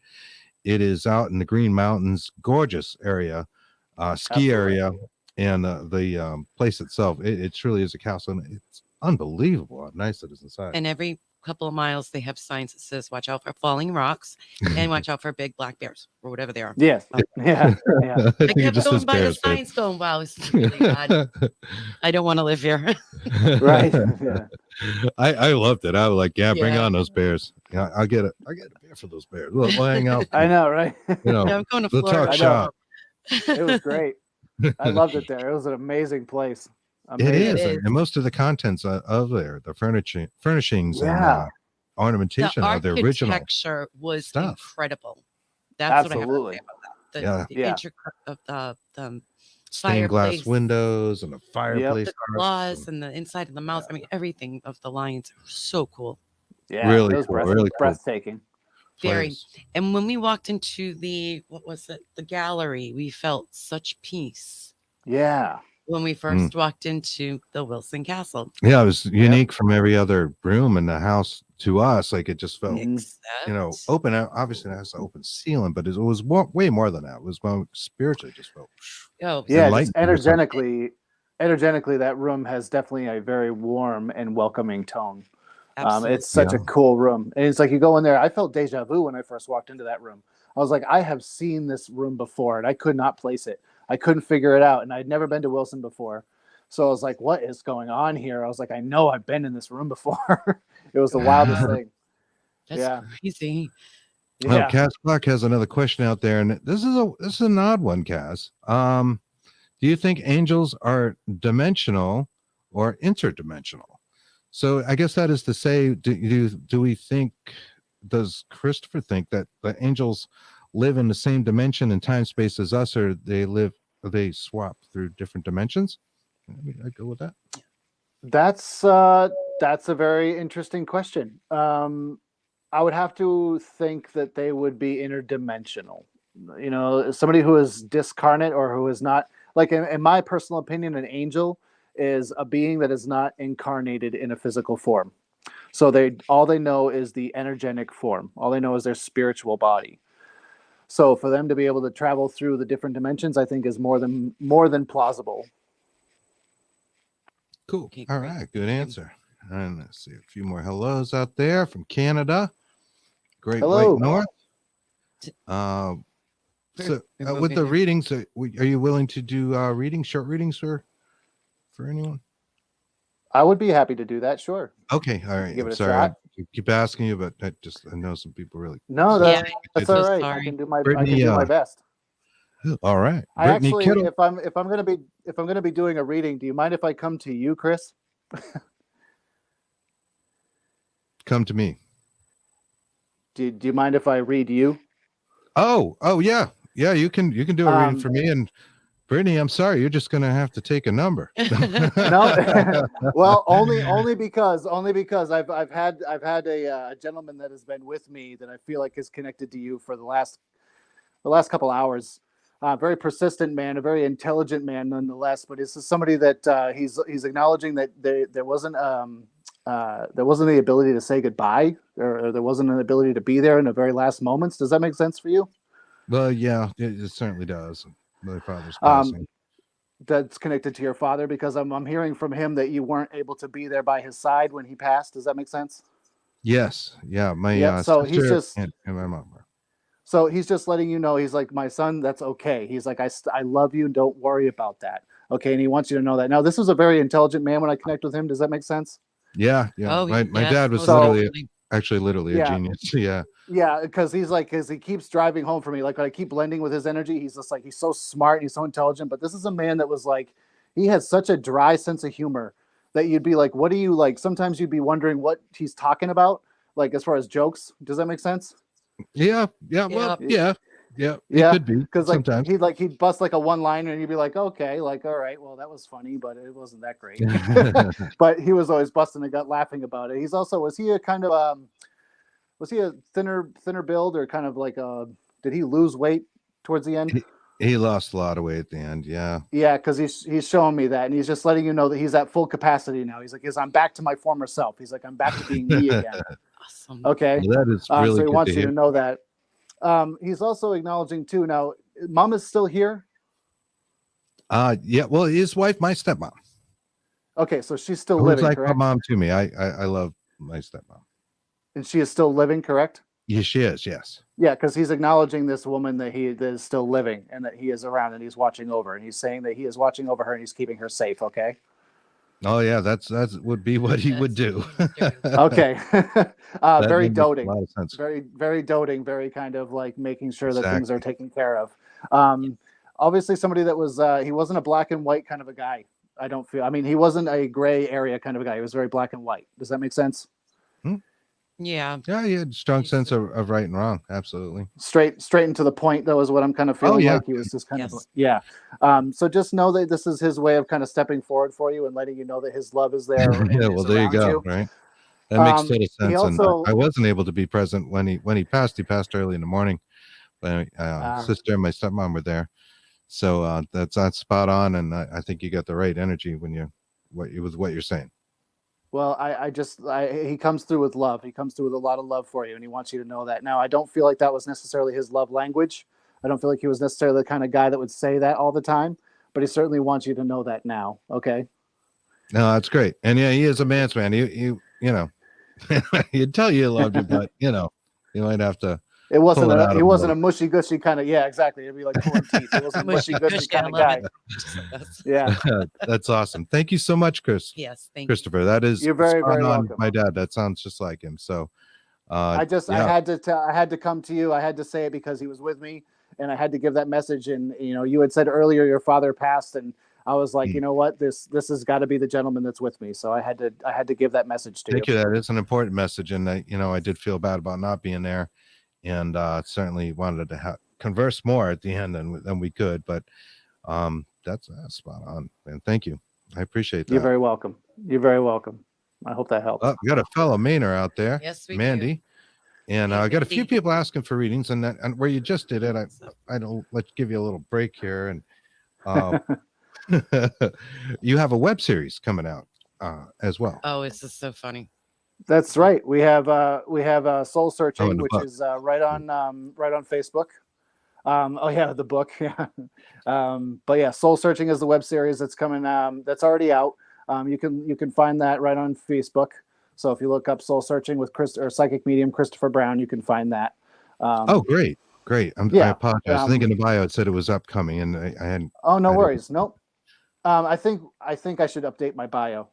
S1: It is out in the Green Mountains, gorgeous area, ski area, and the place itself. It truly is a castle, and it's unbelievable how nice it is inside.
S2: And every couple of miles, they have signs that says, "Watch out for falling rocks and watch out for big black bears," or whatever they are.
S3: Yes. Yeah.
S1: I
S2: I
S1: think it
S2: kept
S1: just
S2: going
S1: says
S2: by the
S1: bears, babe.
S2: signs, going, "Wow, this is really bad. I don't want to live here."
S3: Right. Yeah.
S1: I loved it. I was like, bring
S2: Yeah.
S1: on those bears. Yeah, I'll get a beer for those bears. We'll hang out.
S3: I know, right?
S2: Yeah, I'm going to
S1: we'll
S2: Florida.
S1: talk shop.
S3: It was great. I loved it there. It was an amazing place.
S1: It
S3: Amazing.
S1: is,
S2: It is.
S1: and most of the contents of there, the furnishings
S3: Yeah.
S1: and ornamentation
S2: The
S1: are the original
S2: architecture was
S1: stuff.
S2: incredible. That's what I have to
S3: Absolutely.
S2: say about that. The
S3: Yeah.
S2: intricate of the
S1: Stained glass
S2: fireplace,
S1: windows and a fireplace.
S2: the glass and the inside of the mouse. I mean, everything of the lions are so cool.
S3: Yeah.
S1: Really
S3: it was
S1: cool, really cool.
S3: breathtaking.
S2: Very.
S1: place.
S2: And when we walked into the gallery, we felt such peace
S3: Yeah.
S2: when we first walked into the Wilson Castle.
S1: Yeah, it was unique from every other room in the house to us. Like it just felt,
S2: Except,
S1: open. Obviously, it has an open ceiling, but it was way more than that. It was more spiritually. Just felt.
S2: oh
S3: Yeah.
S1: enlightened
S3: Just
S1: or something.
S3: energetically, that room has definitely a very warm and welcoming tone.
S2: absolutely.
S3: It's such a cool room. And it's like you go in there. I felt deja vu when I first walked into that room. I was like, I have seen this room before and I could not place it. I couldn't figure it out. And I'd never been to Wilson before. So I was like, what is going on here? I was like, I know I've been in this room before. It was the wildest thing.
S2: That's crazy.
S1: Well, Cass Black has another question out there, and this is an odd one, Cass. Do you think angels are dimensional or interdimensional? So I guess that is to say, does Christopher think that the angels live in the same dimension and time space as us, or they swap through different dimensions? I go with that.
S3: That's a very interesting question. I would have to think that they would be interdimensional. Somebody who is discarnate or who is not, like in my personal opinion, an angel is a being that is not incarnated in a physical form. So all they know is the energetic form. All they know is their spiritual body. So for them to be able to travel through the different dimensions, I think is more than plausible.
S1: Cool.
S2: Okay,
S1: All
S2: great.
S1: right. Good answer. And let's see a few more hellos out there from Canada. Great
S3: Hello.
S1: White North. So with the readings, are you willing to do short readings for anyone?
S3: I would be happy to do that. Sure.
S1: Okay, all right.
S3: Give
S1: I'm
S3: it a
S1: sorry.
S3: shot.
S1: I keep asking you, but I know some people really.
S3: No,
S1: so
S2: Yeah,
S3: that's
S2: I'm
S3: all
S2: so
S3: right.
S2: sorry.
S3: I can do my
S1: Brittany,
S3: best.
S1: All right,
S3: I
S1: Brittany
S3: actually,
S1: Kittle,
S3: if I'm gonna be doing a reading, do you mind if I come to you, Chris?
S1: come to me.
S3: Do you mind if I read you?
S1: Oh, yeah. You can do a reading for me, and Brittany, I'm sorry, you're just gonna have to take a number.
S3: No, well, only because I've had a gentleman that has been with me that I feel like is connected to you for the last couple hours. Very persistent man, a very intelligent man nonetheless. But this is somebody that he's acknowledging that there wasn't the ability to say goodbye, or there wasn't an ability to be there in the very last moments. Does that make sense for you?
S1: Well, yeah, it certainly does. My father's passing.
S3: That's connected to your father, because I'm hearing from him that you weren't able to be there by his side when he passed. Does that make sense?
S1: Yes, yeah, my
S3: Yeah. So he's
S1: sister
S3: just
S1: and my mom.
S3: so he's just letting you know. He's like, my son, that's okay. He's like, I love you. Don't worry about that. Okay. And he wants you to know that. Now, this was a very intelligent man when I connect with him. Does that make sense?
S1: Yeah.
S2: Oh,
S1: My
S2: yes,
S1: dad was
S2: most
S1: literally
S2: definitely.
S1: a
S3: Yeah.
S1: genius. Yeah.
S3: Yeah, because he keeps driving home for me. Like, when I keep blending with his energy, he's just like, he's so smart and he's so intelligent. But this is a man that was like, he has such a dry sense of humor that you'd be like, what do you like? Sometimes you'd be wondering what he's talking about, like as far as jokes. Does that make sense?
S1: Yeah. Well,
S2: Yeah.
S1: yeah. It
S3: Yeah,
S1: could be
S3: because like
S1: sometimes.
S3: he'd bust like a one liner and you'd be like, okay, like, all right, well, that was funny, but it wasn't that great. But he was always busting the gut laughing about it. Was he a kind of was he a thinner build, or kind of like did he lose weight towards the end?
S1: He lost a lot of weight at the end. Yeah.
S3: Yeah, because he's showing me that, and he's just letting you know that he's at full capacity now. He's like, I'm back to my former self. He's like, I'm back to being me again.
S2: Awesome.
S3: Okay.
S1: Well, that is really
S3: so he
S1: good
S3: wants
S1: to
S3: you
S1: hear.
S3: to know that. He's also acknowledging too. Now, Mom is still here.
S1: Yeah. Well, his wife, my stepmom,
S3: Okay, so she's still
S1: who's
S3: living,
S1: like
S3: correct?
S1: my mom to me. I love my stepmom.
S3: And she is still living, correct?
S1: Yeah, she is. Yes.
S3: Yeah, because he's acknowledging this woman that is still living and that he is around and he's watching over, and he's saying that he is watching over her and he's keeping her safe. Okay.
S1: Oh yeah, that's would be what he would do.
S3: Okay. Very
S1: makes
S3: doting.
S1: A lot of sense.
S3: Very doting. Very kind of like making sure that things are
S1: Exactly.
S3: taken care of. Obviously, somebody that was he wasn't a black and white kind of a guy. I don't feel. I mean, he wasn't a gray area kind of a guy. He was very black and white. Does that make sense?
S2: Yeah.
S1: Yeah, he had a strong sense of right and wrong. Absolutely.
S3: Straight and to the point, though, is what I'm kind of feeling
S1: yeah.
S3: like. He was just kind of,
S2: Yes.
S3: yeah. So just know that this is his way of kind of stepping forward for you and letting you know that his love is there. And
S1: Yeah,
S3: is
S1: well, there you
S3: around
S1: go. Right. That makes total sense.
S3: He also,
S1: And I wasn't able to be present when he passed. He passed early in the morning. But sister and my stepmom were there, so that's spot on. And I think you got the right energy when what you're saying.
S3: well, he comes through with love. He comes through with a lot of love for you, and he wants you to know that. Now, I don't feel like that was necessarily his love language. I don't feel like he was necessarily the kind of guy that would say that all the time, but he certainly wants you to know that now. Okay.
S1: No, that's great. And yeah, he is a man's man. You know, he'd tell you he loved you, but you might have to.
S3: He wasn't
S1: a
S3: a mushy gushy kind of, yeah, exactly. It'd be like pulling teeth. It wasn't a mushy gushy kind of guy. Yeah.
S1: That's awesome. Thank you so much, Chris.
S2: Yes, thank
S1: Christopher. That is
S3: You're very,
S1: spot
S3: very
S1: on.
S3: welcome.
S1: My dad. That sounds just like him. So
S3: I had to come to you. I had to say it because he was with me, and I had to give that message. And you had said earlier your father passed, and I was like, you know what, this has got to be the gentleman that's with me. So I had to give that message to you.
S1: Thank you. That is an important message, and I did feel bad about not being there, and certainly wanted to converse more at the end than we could. But that's spot on, man. Thank you. I appreciate that.
S3: You're very welcome. You're very welcome. I hope that helps.
S1: Oh, we got a fellow Mainer out there.
S2: Yes, we
S1: Mandy.
S2: do.
S1: And I got a few people asking for readings, and where you just did it, let's give you a little break here. And you have a web series coming out as well.
S2: Oh, this is so funny.
S3: That's right. We have Soul Searching,
S1: the
S3: which
S1: book.
S3: is right on Facebook. The book. Yeah. But yeah, Soul Searching is the web series that's coming. That's already out. You can find that right on Facebook. So if you look up Soul Searching with Psychic Medium Christopher Brown, you can find that.
S1: Oh, great. I apologize. I think in the bio it said it was upcoming, and I hadn't.
S3: Oh, no worries. Nope. I think I should update my bio.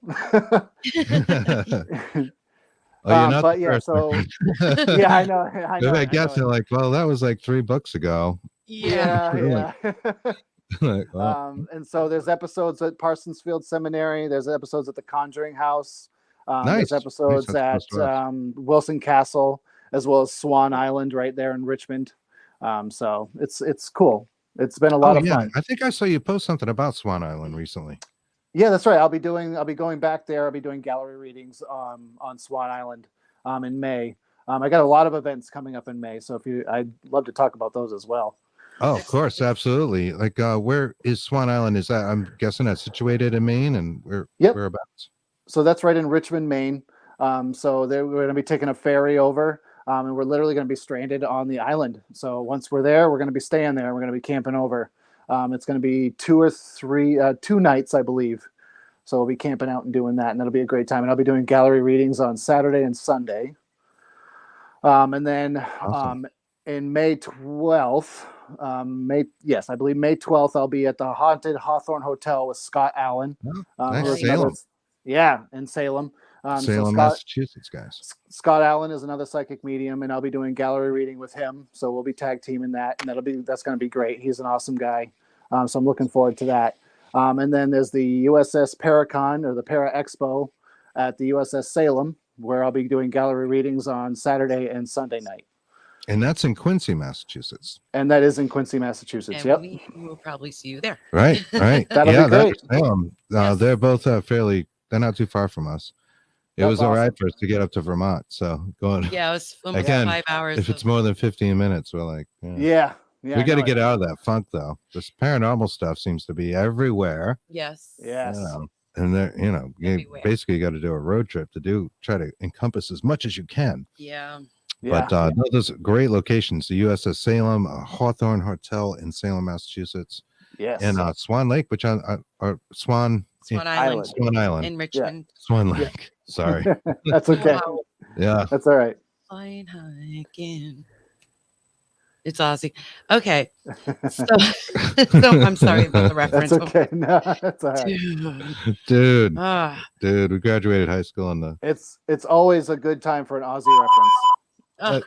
S1: Oh, you're not
S3: But
S1: the
S3: yeah,
S1: first, my
S3: so
S1: friend.
S3: yeah, I know, I know,
S1: I
S3: I
S1: guess
S3: know.
S1: they're like, well, that was like 3 books ago.
S2: Yeah.
S3: Yeah.
S1: Like, well,
S3: And so there's episodes at Parsonsfield Seminary. There's episodes at the Conjuring House.
S1: nice.
S3: There's episodes
S1: That's
S3: at
S1: close to us.
S3: Wilson Castle, as well as Swan Island right there in Richmond. So it's cool. It's been a lot
S1: Oh,
S3: of
S1: yeah.
S3: fun.
S1: I think I saw you post something about Swan Island recently.
S3: Yeah, that's right. I'll be going back there. I'll be doing gallery readings on Swan Island in May. I got a lot of events coming up in May, so I'd love to talk about those as well.
S1: Oh, of course, absolutely. Like, where is Swan Island? Is that, I'm guessing that's situated in Maine, and
S3: Yep.
S1: whereabouts?
S3: So that's right in Richmond, Maine. So we're going to be taking a ferry over, and we're literally going to be stranded on the island. So once we're there, we're going to be staying there. We're going to be camping over. It's going to be 2 nights, I believe. So we'll be camping out and doing that, and that'll be a great time. And I'll be doing gallery readings on Saturday and Sunday. And then
S1: Awesome.
S3: in May 12th, I believe May 12th, I'll be at the Haunted Hawthorne Hotel with Scott Allen.
S1: Oh, nice.
S3: Who is
S1: Salem.
S3: in Salem.
S1: Salem,
S3: Scott,
S1: Massachusetts, guys.
S3: Scott Allen is another psychic medium, and I'll be doing gallery reading with him. So we'll be tag teaming that, and that's going to be great. He's an awesome guy. So I'm looking forward to that. And then there's the USS Paracon, or the Para Expo at the USS Salem, where I'll be doing gallery readings on Saturday and Sunday night.
S1: And that's in Quincy, Massachusetts.
S3: And that is in Quincy, Massachusetts.
S2: And
S3: Yep.
S2: we will probably see you there.
S1: Right.
S3: That'll
S1: Yeah,
S3: be great.
S1: that's Salem.
S2: Yes.
S1: They're both they're not too far from us. It
S3: That's
S1: was all right
S3: awesome.
S1: for us to get up to Vermont. So going,
S2: Yeah, it was almost
S1: Again,
S2: 5 hours.
S1: if it's more than 15 minutes, we're like,
S3: Yeah.
S1: we
S3: I
S1: got to
S3: know
S1: get
S3: it.
S1: out of that funk, though. This paranormal stuff seems to be everywhere.
S2: Yes.
S3: Yes.
S1: You know, and they're, you
S2: Everywhere.
S1: basically got to do a road trip to try to encompass as much as you can.
S2: Yeah.
S3: Yeah.
S1: But no, those are great locations. The USS Salem, Hawthorne Hotel in Salem, Massachusetts,
S3: Yes.
S1: and Swan Lake, which or Swan
S2: Island
S1: Swan Island,
S2: in Richmond.
S1: Swan Lake. Sorry.
S3: That's okay.
S2: Wow.
S1: Yeah.
S3: That's all right.
S2: Flying high again. It's Aussie. Okay. So I'm sorry about the reference.
S3: That's okay. No, that's all right.
S2: Dude.
S1: Dude, we graduated high school in the.
S3: It's always a good time for an Aussie reference.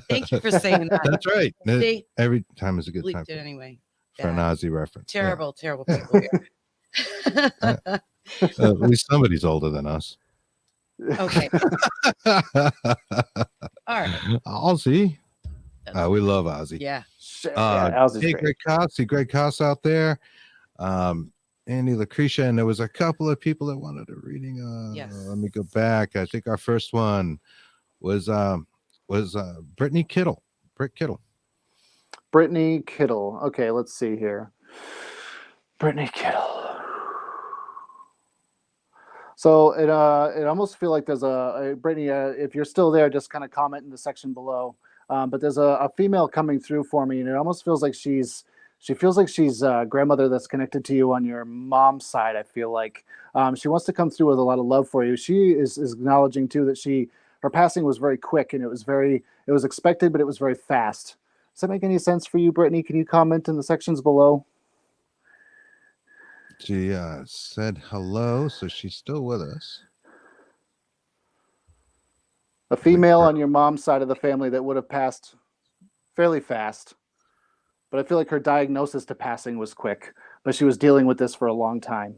S2: Thank you for saying that.
S1: That's right.
S2: See?
S1: Every time is a good time
S2: Bleeped it anyway.
S1: for an Aussie reference.
S2: Terrible people here.
S1: At least somebody's older than us.
S2: Okay. All right.
S1: Aussie. We love Aussie.
S2: Yeah.
S3: Aussie's
S1: Hey,
S3: great.
S1: Greg Koss out there. Andy Lucretia, and there was a couple of people that wanted a reading.
S2: Yes.
S1: Let me go back. I think our first one was Brittany Kittle. Britt Kittle.
S3: Brittany Kittle. Okay, let's see here. Brittany Kittle. So it almost feel like there's a Brittany. If you're still there, just kind of comment in the section below. But there's a female coming through for me, and it almost feels like she feels like she's a grandmother that's connected to you on your mom's side. I feel like she wants to come through with a lot of love for you. She is acknowledging too that her passing was very quick, and it was expected, but it was very fast. Does that make any sense for you, Brittany? Can you comment in the sections below?
S1: She said hello, so she's still with us.
S3: A female on your mom's side of the family that would have passed fairly fast. But I feel like her diagnosis to passing was quick, but she was dealing with this for a long time.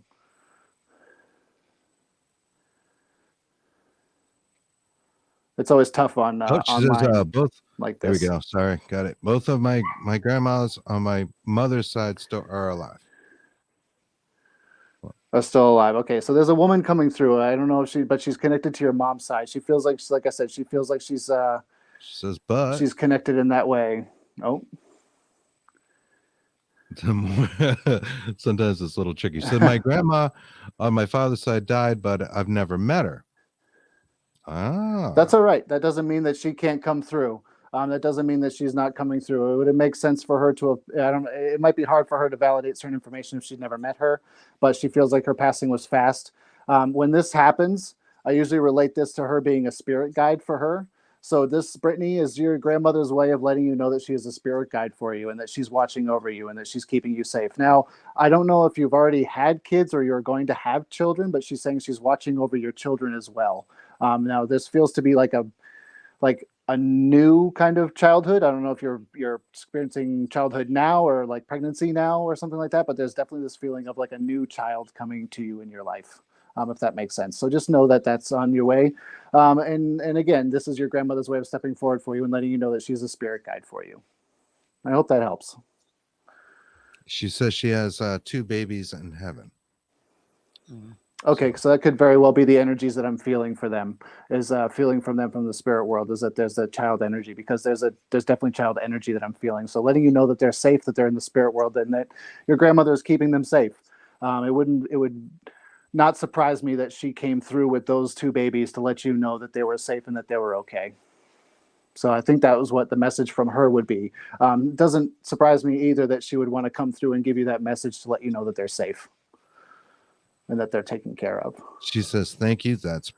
S3: It's always tough on
S1: She says both.
S3: like
S1: There we
S3: this.
S1: go. Sorry, got it. Both of my grandmas on my mother's side still are alive.
S3: Are still alive. Okay, so there's a woman coming through. I don't know if but she's connected to your mom's side. She feels like I said, she feels like
S1: She says, but
S3: she's connected in that way. Oh,
S1: sometimes it's a little tricky. She said, my grandma on my father's side died, but I've never met her. Ah,
S3: that's all right. That doesn't mean that she can't come through. That doesn't mean that she's not coming through. It would make sense for her to have, it might be hard for her to validate certain information if she'd never met her, but she feels like her passing was fast. When this happens, I usually relate this to her being a spirit guide for her. So this, Brittany, is your grandmother's way of letting you know that she is a spirit guide for you and that she's watching over you and that she's keeping you safe. Now, I don't know if you've already had kids or you're going to have children, but she's saying she's watching over your children as well. Now, this feels to be like a new kind of childhood. I don't know if you're experiencing childhood now or like pregnancy now or something like that, but there's definitely this feeling of like a new child coming to you in your life. If that makes sense. So just know that that's on your way. And again, this is your grandmother's way of stepping forward for you and letting you know that she's a spirit guide for you. I hope that helps.
S1: She says she has 2 babies in heaven.
S3: Okay, so that could very well be the energies that I'm feeling for them, is feeling from them from the spirit world, is that there's a child energy, because there's definitely child energy that I'm feeling. So letting you know that they're safe, that they're in the spirit world, and that your grandmother is keeping them safe. It would not surprise me that she came through with those 2 babies to let you know that they were safe and that they were okay. So I think that was what the message from her would be. Doesn't surprise me either that she would want to come through and give you that message to let you know that they're safe and that they're taken care of.
S1: She says, thank you. That's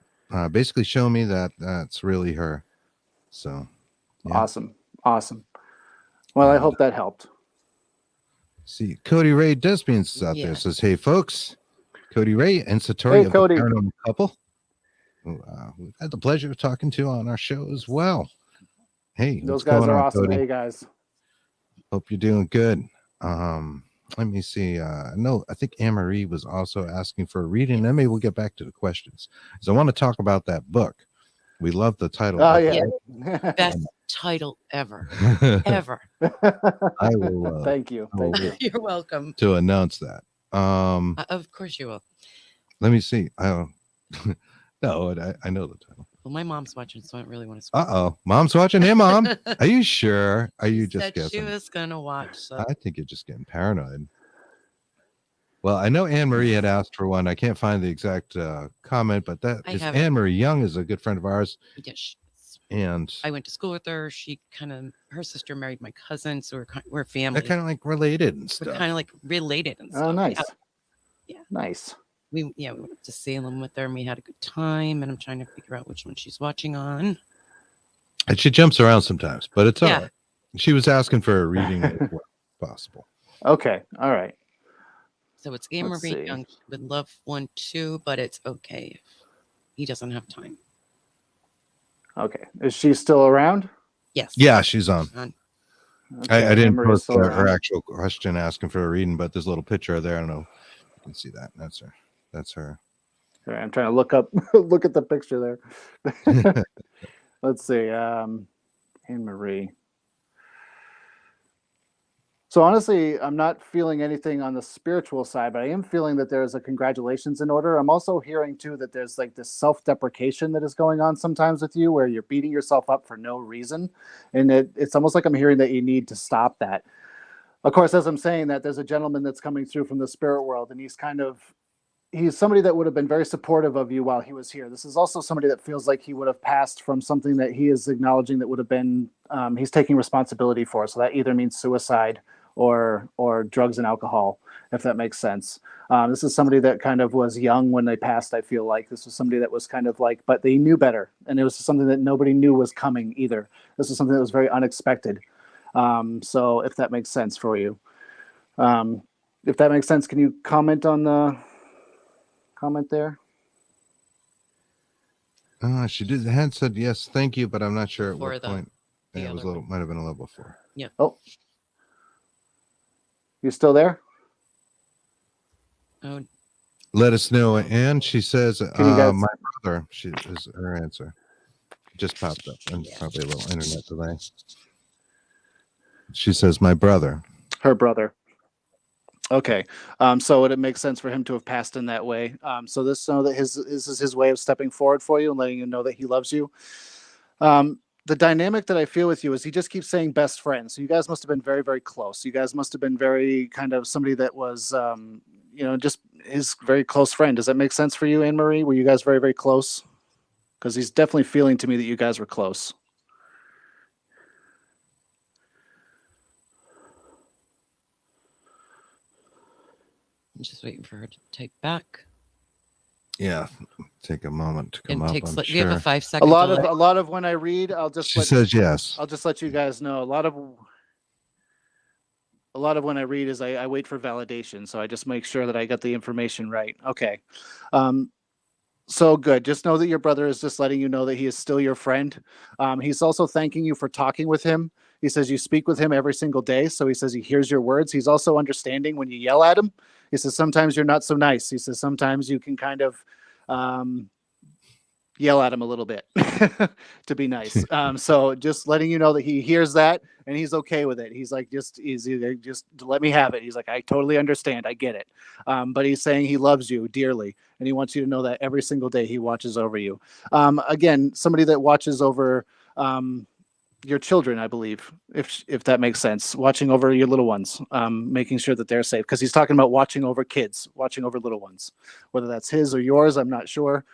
S1: basically showing me that that's really her. So, yeah.
S3: Awesome. Well, I hope that helped.
S1: See, Cody Ray Desbians out there says, hey, folks. Cody Ray and Satori of
S3: Cody.
S1: the Paranormal Couple, who we've had the pleasure of talking to on our show as well. Hey,
S3: those guys are awesome. Cody? Hey, guys.
S1: Hope you're doing good. Let me see. No, I think Anne-Marie was also asking for a reading. Then maybe we'll get back to the questions. So I want to talk about that book. We love the title.
S3: Oh, yeah.
S2: Best title ever. Ever.
S1: I will.
S3: Thank you.
S2: You're welcome.
S1: To announce that.
S2: Of course you will.
S1: Let me see. No, I know the title.
S2: Well, my mom's watching, so I don't really want to
S1: speak. Mom's watching. Hey, Mom. Are you sure? Are you just guessing?
S2: She was gonna watch. So.
S1: I think you're just getting paranoid. Well, I know Anne-Marie had asked for one. I can't find the exact comment, but that is Anne-Marie Young is a good friend of ours.
S2: Yes.
S1: And
S2: I went to school with her. Her sister married my cousin, so we're family.
S1: They're kind of like related and stuff.
S2: We're kind of like related and stuff.
S3: Oh, nice.
S2: Yeah.
S3: Nice.
S2: We went up to Salem with her and we had a good time. And I'm trying to figure out which one she's watching on.
S1: And she jumps around sometimes, but it's all right. She was asking for a reading as well, if possible.
S3: Okay. All right.
S2: So it's Anne-Marie Young. She would love one too, but it's okay if he doesn't have time.
S3: Okay. Is she still around?
S2: Yes.
S1: Yeah, she's on.
S3: Okay,
S1: I didn't post her actual question asking for a reading, but there's a little picture there. I don't know if you can see that. That's her. That's her.
S3: All right, I'm trying to look at the picture there. Let's see. Anne-Marie. So honestly, I'm not feeling anything on the spiritual side, but I am feeling that there's a congratulations in order. I'm also hearing too that there's like this self-deprecation that is going on sometimes with you, where you're beating yourself up for no reason. And it's almost like I'm hearing that you need to stop that. Of course, as I'm saying that, there's a gentleman that's coming through from the spirit world, and he's somebody that would have been very supportive of you while he was here. This is also somebody that feels like he would have passed from something that he is acknowledging that would have been, he's taking responsibility for. So that either means suicide or drugs and alcohol, if that makes sense. This is somebody that kind of was young when they passed. I feel like this was somebody that was kind of like, but they knew better. And it was something that nobody knew was coming either. This was something that was very unexpected. So if that makes sense for you, if that makes sense, can you comment on the comment there?
S1: She had said yes, thank you, but I'm not sure at what point. Yeah, it was might have been a little before.
S2: Yeah.
S3: Oh, you still there?
S2: Oh.
S1: Let us know. And she says, my brother. She is her answer. Just popped up, and probably a little internet delay. She says, my brother.
S3: Her brother. Okay, so it makes sense for him to have passed in that way. So this is his way of stepping forward for you and letting you know that he loves you. The dynamic that I feel with you is he just keeps saying best friend. So you guys must have been very, very close. You guys must have been very kind of somebody that was, just his very close friend. Does that make sense for you, Anne-Marie? Were you guys very, very close? Because he's definitely feeling to me that you guys were close.
S2: I'm just waiting for her to type back.
S1: Yeah, take a moment to come
S2: And
S1: up.
S2: takes
S1: I'm
S2: like, we have a
S1: sure.
S2: 5-second delay.
S3: A lot of when I read,
S1: She says yes.
S3: I'll just let you guys know. A lot of when I read is I wait for validation, so I just make sure that I got the information right. Okay. So good. Just know that your brother is just letting you know that he is still your friend. He's also thanking you for talking with him. He says you speak with him every single day. So he says he hears your words. He's also understanding when you yell at him. He says sometimes you're not so nice. He says sometimes you can kind of yell at him a little bit to be nice. So just letting you know that he hears that and he's okay with it. He's like, just let me have it. He's like, I totally understand. I get it. But he's saying he loves you dearly and he wants you to know that every single day he watches over you. Again, somebody that watches over your children, I believe, if that makes sense, watching over your little ones, making sure that they're safe. Because he's talking about watching over kids, watching over little ones, whether that's his or yours, I'm not sure.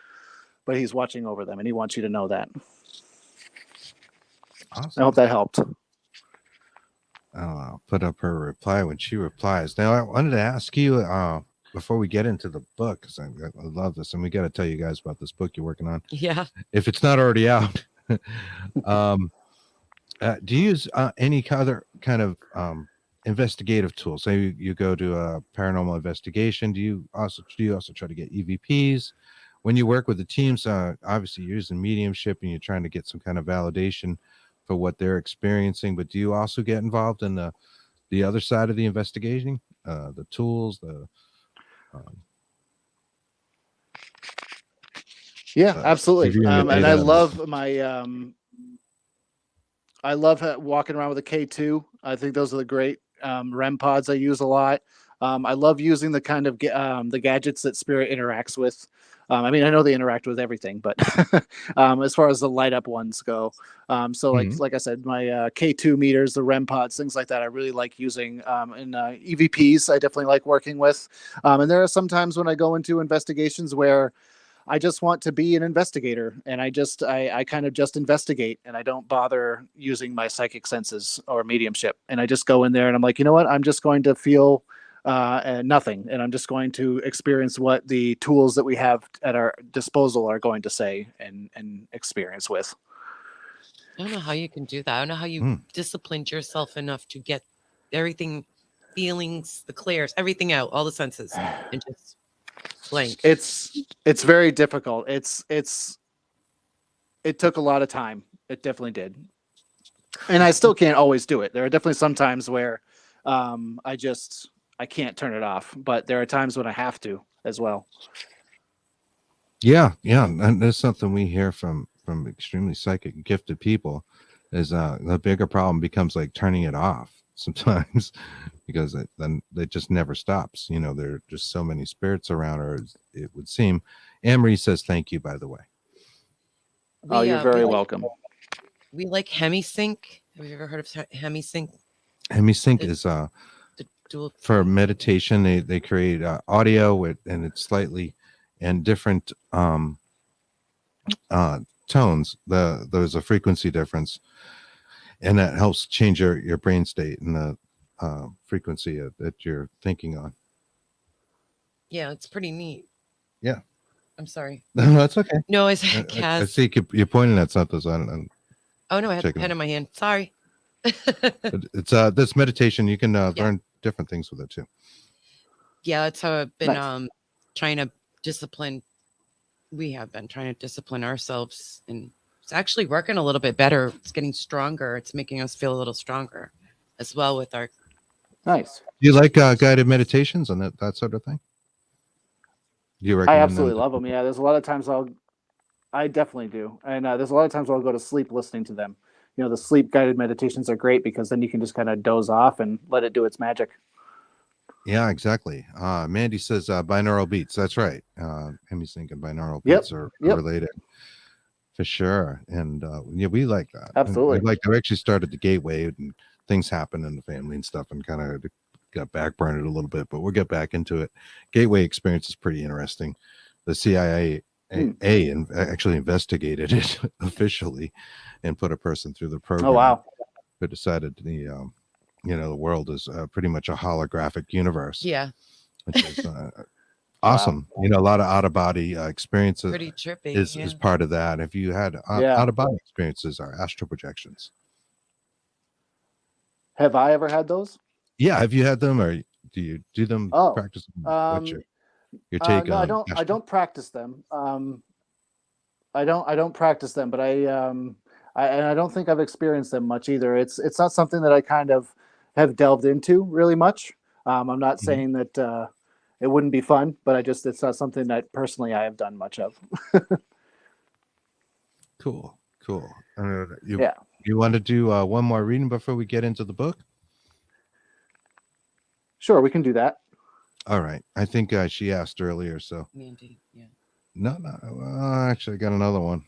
S3: But he's watching over them and he wants you to know that.
S1: Awesome.
S3: I hope that helped.
S1: I'll put up her reply when she replies. Now, I wanted to ask you before we get into the book, because I love this, and we got to tell you guys about this book you're working on.
S2: Yeah.
S1: If it's not already out. Do you use any other kind of investigative tools? Say you go to a paranormal investigation. Do you also try to get EVPs? When you work with the teams, obviously you're using mediumship and you're trying to get some kind of validation for what they're experiencing, but do you also get involved in the other side of the investigation, the tools,
S3: yeah, absolutely. And I love I love walking around with a K2. I think those are the great REM pods I use a lot. I love using the kind of the gadgets that Spirit interacts with. I mean, I know they interact with everything, but as far as the light up ones go, so like I said, my K2 meters, the REM pods, things like that, I really like using. And EVPs, I definitely like working with. And there are some times when I go into investigations where I just want to be an investigator, and I kind of just investigate, and I don't bother using my psychic senses or mediumship, and I just go in there and I'm like, you know what, I'm just going to feel nothing, and I'm just going to experience what the tools that we have at our disposal are going to say and experience with.
S2: I don't know how you can do that. I don't know how you disciplined yourself enough to get everything, feelings, the clairs, everything out, all the senses, and just blank.
S3: It's very difficult. It took a lot of time. It definitely did. And I still can't always do it. There are definitely some times where I can't turn it off, but there are times when I have to as well.
S1: Yeah. And that's something we hear from extremely psychic gifted people is the bigger problem becomes like turning it off sometimes because then it just never stops. You know, there are just so many spirits around, or it would seem. Anne-Marie says thank you, by the way.
S3: You're very welcome.
S2: We like HemiSync. Have you ever heard of HemiSync?
S1: HemiSync is for meditation. They create audio and it's slightly and different tones. There's a frequency difference, and that helps change your brain state and the frequency that you're thinking on.
S2: Yeah, it's pretty neat.
S1: Yeah.
S2: I'm sorry.
S1: No, that's okay.
S2: No, I
S1: see you're pointing at something. So
S2: oh no, I had the pen in my hand. Sorry.
S1: It's this meditation. You can learn different things with it too.
S2: Yeah, that's how I've been trying to discipline. We have been trying to discipline ourselves, and it's actually working a little bit better. It's getting stronger. It's making us feel a little stronger as well with our.
S3: Nice.
S1: Do you like guided meditations and that sort of thing? Do you recommend
S3: I absolutely love them. Yeah, there's a lot of times I definitely do, and there's a lot of times I'll go to sleep listening to them. You know, the sleep guided meditations are great because then you can just kind of doze off and let it do its magic.
S1: Yeah, exactly. Mandy says binaural beats. That's right. HemiSync and binaural beats are related for sure. And we like that.
S3: Absolutely.
S1: We actually started the Gateway and things happen in the family and stuff and kind of got backburned a little bit, but we'll get back into it. Gateway experience is pretty interesting. The CIA actually investigated it officially and put a person through the program.
S3: Oh, wow.
S1: But decided the world is pretty much a holographic universe.
S2: Yeah.
S1: Which is awesome. You know, a lot of out of body experiences
S2: Pretty trippy.
S1: is part of that. Have you had
S3: Yeah.
S1: out of body experiences or astral projections?
S3: Have I ever had those?
S1: Yeah, have you had them, or do you do them?
S3: Oh,
S1: Practice them? What's your take
S3: no,
S1: on?
S3: I don't. I don't practice them. I don't practice them, but and I don't think I've experienced them much either. It's not something that I kind of have delved into really much. I'm not saying that it wouldn't be fun, but it's not something that personally I have done much of.
S1: Cool.
S3: Yeah.
S1: You want to do one more reading before we get into the book?
S3: Sure, we can do that.
S1: All right. I think she asked earlier, so
S2: Mandy, yeah.
S1: no. Actually, I got another one.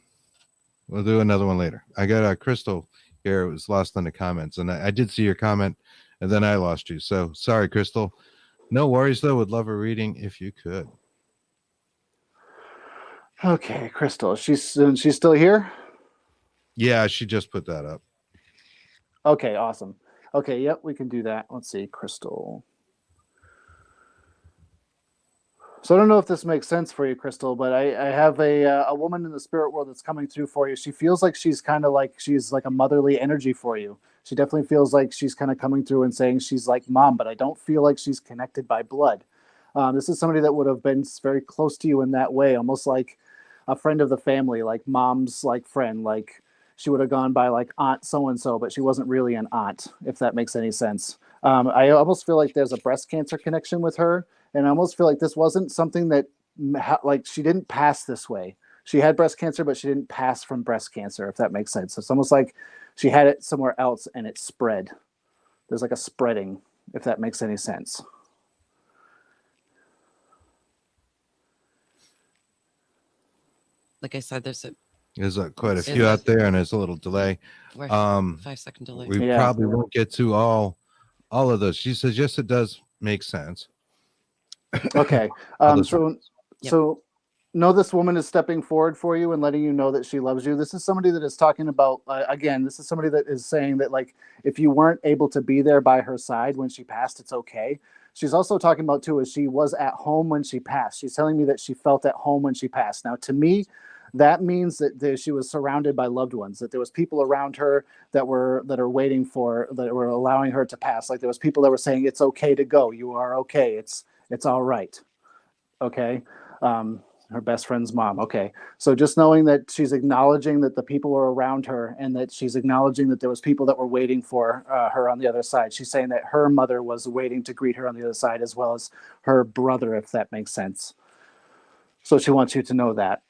S1: We'll do another one later. I got a Crystal here. It was lost in the comments, and I did see your comment, and then I lost you. So sorry, Crystal. No worries, though. Would love a reading if you could.
S3: Okay, Crystal. She's still here?
S1: Yeah, she just put that up.
S3: Okay, awesome. Okay, yep, we can do that. Let's see, Crystal. So I don't know if this makes sense for you, Crystal, but I have a woman in the spirit world that's coming through for you. She feels like she's like a motherly energy for you. She definitely feels like she's kind of coming through and saying she's like mom, but I don't feel like she's connected by blood. This is somebody that would have been very close to you in that way, almost like a friend of the family, like mom's like friend. Like she would have gone by like aunt so-and-so, but she wasn't really an aunt, if that makes any sense. I almost feel like there's a breast cancer connection with her. And I almost feel like this wasn't something that, like, she didn't pass this way. She had breast cancer, but she didn't pass from breast cancer, if that makes sense. It's almost like she had it somewhere else and it spread. There's like a spreading, if that makes any sense.
S2: Like I said, there's
S1: quite a few out there, and there's a little delay.
S2: 5-second delay.
S1: We probably won't get to all of those. She says, yes, it does make sense.
S3: Okay. So know this woman is stepping forward for you and letting you know that she loves you. This is somebody that is talking about, again, this is somebody that is saying that, like, if you weren't able to be there by her side when she passed, it's okay. She's also talking about, too, is she was at home when she passed. She's telling me that she felt at home when she passed. Now, to me, that means that she was surrounded by loved ones, that there was people around her that were allowing her to pass. Like there was people that were saying, it's okay to go. You are okay. It's all right. Okay. Her best friend's mom. Okay. So just knowing that she's acknowledging that the people were around her and that she's acknowledging that there was people that were waiting for her on the other side. She's saying that her mother was waiting to greet her on the other side, as well as her brother, if that makes sense. So she wants you to know that.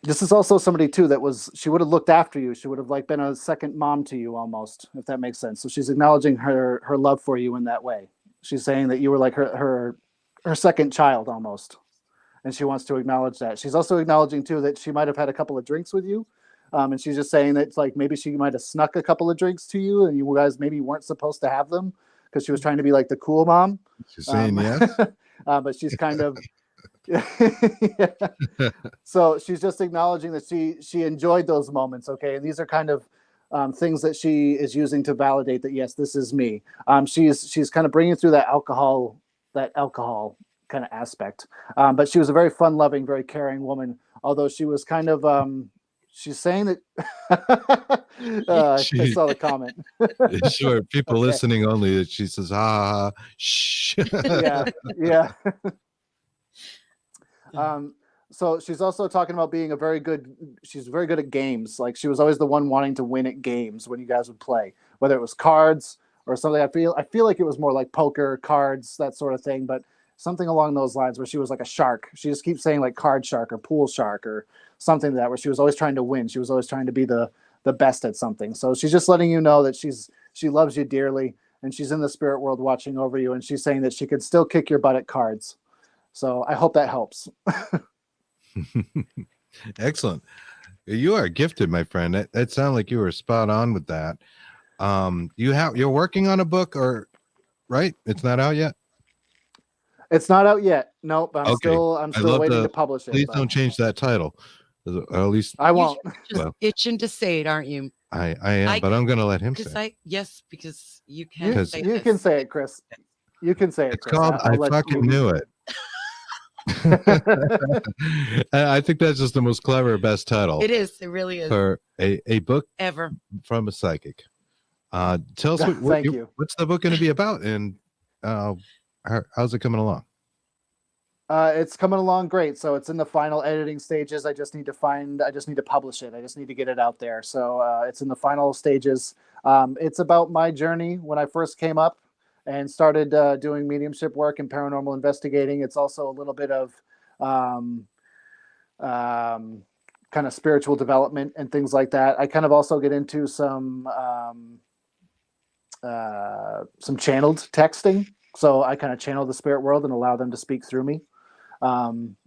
S3: This is also somebody too she would have looked after you. She would have like been a second mom to you almost, if that makes sense. So she's acknowledging her love for you in that way. She's saying that you were like her second child almost. And she wants to acknowledge that. She's also acknowledging too that she might have had a couple of drinks with you. And she's just saying that it's like maybe she might have snuck a couple of drinks to you and you guys maybe weren't supposed to have them because she was trying to be like the cool mom.
S1: She's saying yes.
S3: But she's kind of yeah. So she's just acknowledging that she enjoyed those moments. Okay. And these are kind of things that she is using to validate that, yes, this is me. She's kind of bringing through that alcohol kind of aspect. But she was a very fun loving, very caring woman. Although she was kind of, she's saying that I saw the comment.
S1: Sure. People listening only, that she says, shh.
S3: Yeah. So she's also talking about being she's very good at games. Like she was always the one wanting to win at games when you guys would play, whether it was cards or something. I feel like it was more like poker, cards, that sort of thing, but something along those lines where she was like a shark. She just keeps saying like card shark or pool shark or something like that, where she was always trying to win. She was always trying to be the best at something. So she's just letting you know that she loves you dearly and she's in the spirit world watching over you. And she's saying that she could still kick your butt at cards. So I hope that helps.
S1: Excellent. You are gifted, my friend. That sounded like you were spot on with that. You're working on a book, or right? It's not out yet.
S3: It's not out yet. Nope. I'm
S1: Okay.
S3: still waiting to publish it.
S1: Please don't change that title. Or at least
S3: I won't.
S2: Just itching to say it, aren't you?
S1: I am, but I'm going to let him say.
S2: Yes, because you can.
S3: You can say it, Chris. You can say it.
S1: It's
S3: Chris.
S1: called I fucking knew it. I think that's just the most clever, best title
S2: It is. It really is.
S1: for a book
S2: Ever.
S1: from a psychic. Tell us
S3: Thank you.
S1: What's the book going to be about, and how's it coming along?
S3: It's coming along great. So it's in the final editing stages. I just need to publish it. I just need to get it out there. So it's in the final stages. It's about my journey when I first came up and started doing mediumship work and paranormal investigating. It's also a little bit of kind of spiritual development and things like that. I kind of also get into some channeled texting. So I kind of channel the spirit world and allow them to speak through me.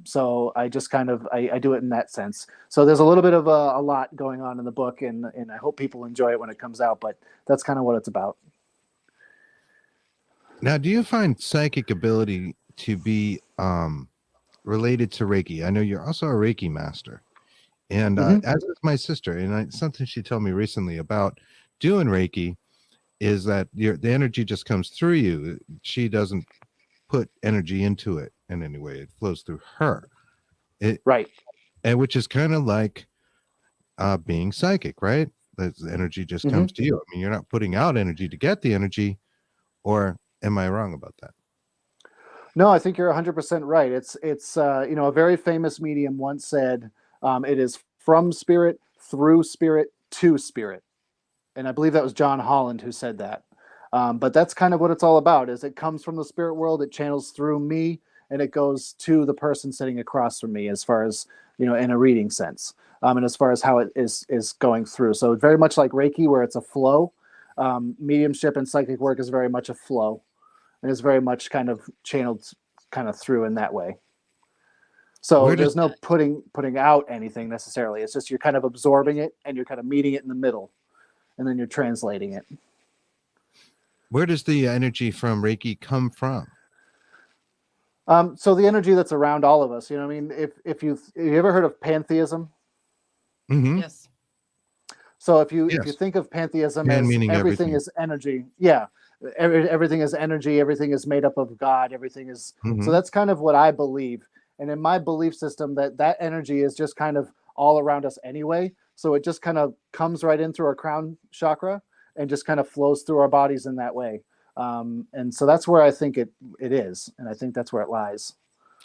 S3: So I just kind of, I do it in that sense. So there's a little bit of a lot going on in the book, and I hope people enjoy it when it comes out, but that's kind of what it's about.
S1: Now, do you find psychic ability to be related to Reiki? I know you're also a Reiki master, and as is my sister, and something she told me recently about doing Reiki is that the energy just comes through you. She doesn't put energy into it in any way. It flows through her.
S3: Right.
S1: And which is kind of like being psychic, right? The energy just comes to you. I mean, you're not putting out energy to get the energy, or am I wrong about that?
S3: No, I think you're 100% right. It's a very famous medium once said, it is from spirit, through spirit, to spirit. And I believe that was John Holland who said that. But that's kind of what it's all about, is it comes from the spirit world, it channels through me, and it goes to the person sitting across from me, as far as, in a reading sense. And as far as how it is going through. So very much like Reiki, where it's a flow, mediumship and psychic work is very much a flow, and is very much kind of channeled kind of through in that way. So there's no putting out anything necessarily. It's just you're kind of absorbing it, and you're kind of meeting it in the middle, and then you're translating it.
S1: Where does the energy from Reiki come from?
S3: So the energy that's around all of us, I mean, if you ever heard of pantheism?
S1: Mm-hmm.
S2: Yes.
S3: So if you think of pantheism as everything is energy, everything is energy, everything is made up of God, everything is. So that's kind of what I believe, and in my belief system, that energy is just kind of all around us anyway. So it just kind of comes right in through our crown chakra and just kind of flows through our bodies in that way. And so that's where I think it is. And I think that's where it lies.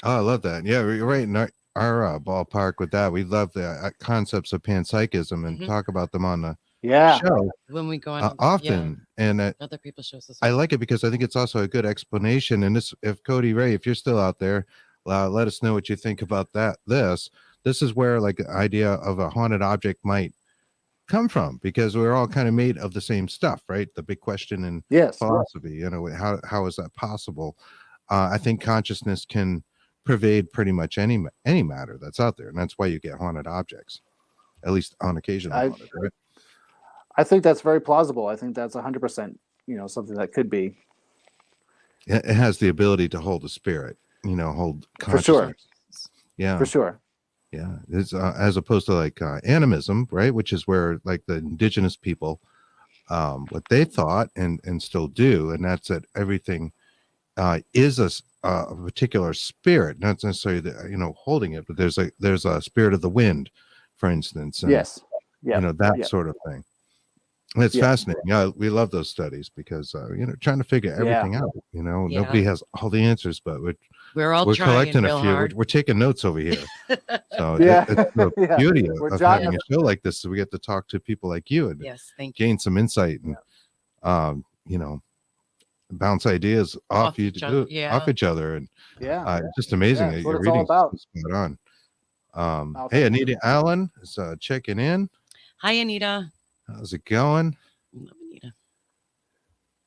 S1: Oh, I love that. Yeah, you're right in our ballpark with that. We love the concepts of panpsychism and talk about them on the show
S2: when we go on
S1: often. And
S2: other people's shows as well.
S1: I like it because I think it's also a good explanation. And this, if Cody Ray, if you're still out there, let us know what you think about that. This is where like the idea of a haunted object might come from, because we're all kind of made of the same stuff, right? The big question in philosophy, how is that possible? I think consciousness can pervade pretty much any matter that's out there, and that's why you get haunted objects, at least on occasion. Right?
S3: I think that's very plausible. I think that's 100%, something that could be.
S1: It has the ability to hold a spirit, hold consciousness.
S3: For sure.
S1: Yeah,
S3: for sure.
S1: Yeah, it's as opposed to like animism, right? Which is where like the indigenous people, what they thought and still do, and that's that everything is a particular spirit, not necessarily holding it, but there's a spirit of the wind, for instance. And, that sort of thing. And it's fascinating. Yeah, we love those studies because trying to figure everything out. Nobody has all the answers, but we're collecting a few. We're taking notes over here. So it's the beauty of having a show like this, so we get to talk to people like you and gain some insight and bounce ideas off each other, and just amazing that your reading's spot on. Hey, Anita Allen is checking in.
S2: Hi, Anita.
S1: How's it going?
S2: Love Anita.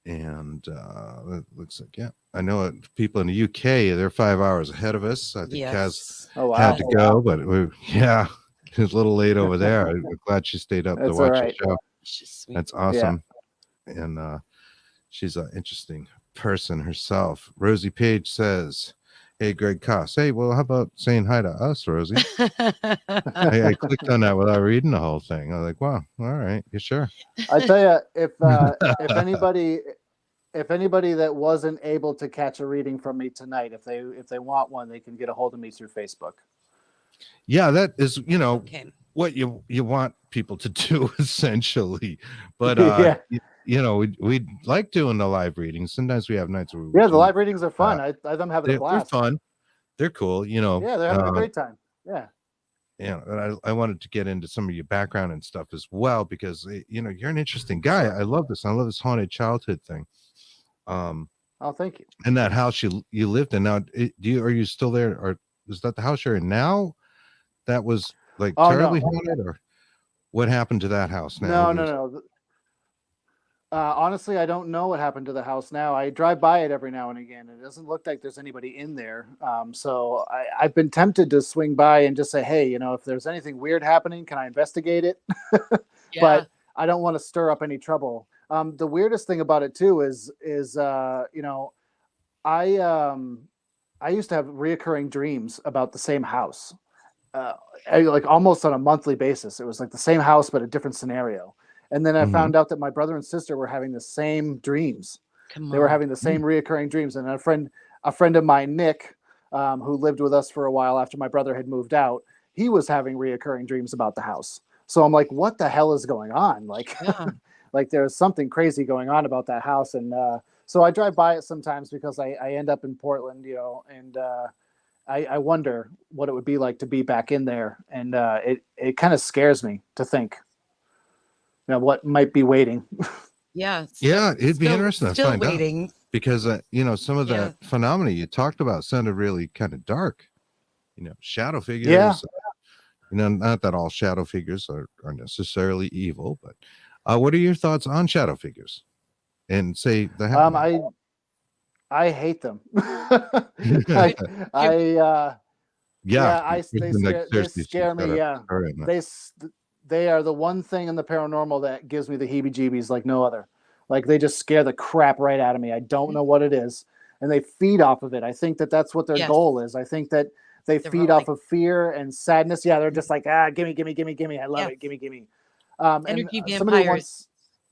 S1: And it looks like I know people in the UK, they're 5 hours ahead of us. I think Kaz had to go, but it was a little late over there. I'm glad she stayed up to watch the show. That's awesome. And she's an interesting person herself. Rosie Page says, hey, Greg Koss. Hey, well, how about saying hi to us, Rosie? I clicked on that without reading the whole thing. I was like, wow, all right, you sure?
S3: I tell you, if if anybody that wasn't able to catch a reading from me tonight, if they want one, they can get a hold of me through Facebook.
S1: Yeah, that is,
S2: Okay.
S1: what you want people to do essentially. But
S3: Yeah.
S1: we'd like doing the live readings. Sometimes we have nights where we
S3: Yeah, the
S1: do,
S3: live readings are fun. I'm having a
S1: they're
S3: blast.
S1: fun. They're cool,
S3: Yeah, they're having a great time. Yeah.
S1: And I wanted to get into some of your background and stuff as well, because you're an interesting guy. I love this. I love this haunted childhood thing.
S3: Oh, thank you.
S1: And that house you lived in now, are you still there, or is that the house you're in now that was like terribly haunted, or what happened to that house now?
S3: No. Honestly, I don't know what happened to the house now. I drive by it every now and again. It doesn't look like there's anybody in there. So I've been tempted to swing by and just say, hey, if there's anything weird happening, can I investigate it?
S2: Yeah.
S3: But I don't want to stir up any trouble. The weirdest thing about it too is I used to have reoccurring dreams about the same house, like almost on a monthly basis. It was like the same house, but a different scenario. And then I found out that my brother and sister were having the same dreams. They were having the same reoccurring dreams. And a friend of mine, Nick, who lived with us for a while after my brother had moved out, he was having reoccurring dreams about the house. So I'm like, what the hell is going on? Like, like there's something crazy going on about that house. And so I drive by it sometimes because I end up in Portland, and I wonder what it would be like to be back in there. And it kind of scares me to think, what might be waiting.
S2: Yeah.
S1: It'd be interesting to find
S2: waiting.
S1: out, because some of the phenomena you talked about sounded really kind of dark. Shadow figures.
S3: Yeah.
S1: Not that all shadow figures are necessarily evil, but what are your thoughts on shadow figures? And say the
S3: I hate them. They scare me. Yeah, they are the one thing in the paranormal that gives me the heebie-jeebies like no other. Like they just scare the crap right out of me. I don't know what it is, and they feed off of it. I think that's what their goal is. I think that they feed off of fear and sadness. Yeah, they're just like, gimme. I love it. Gimme.
S2: Energy
S3: and somebody
S2: vampires.
S3: once,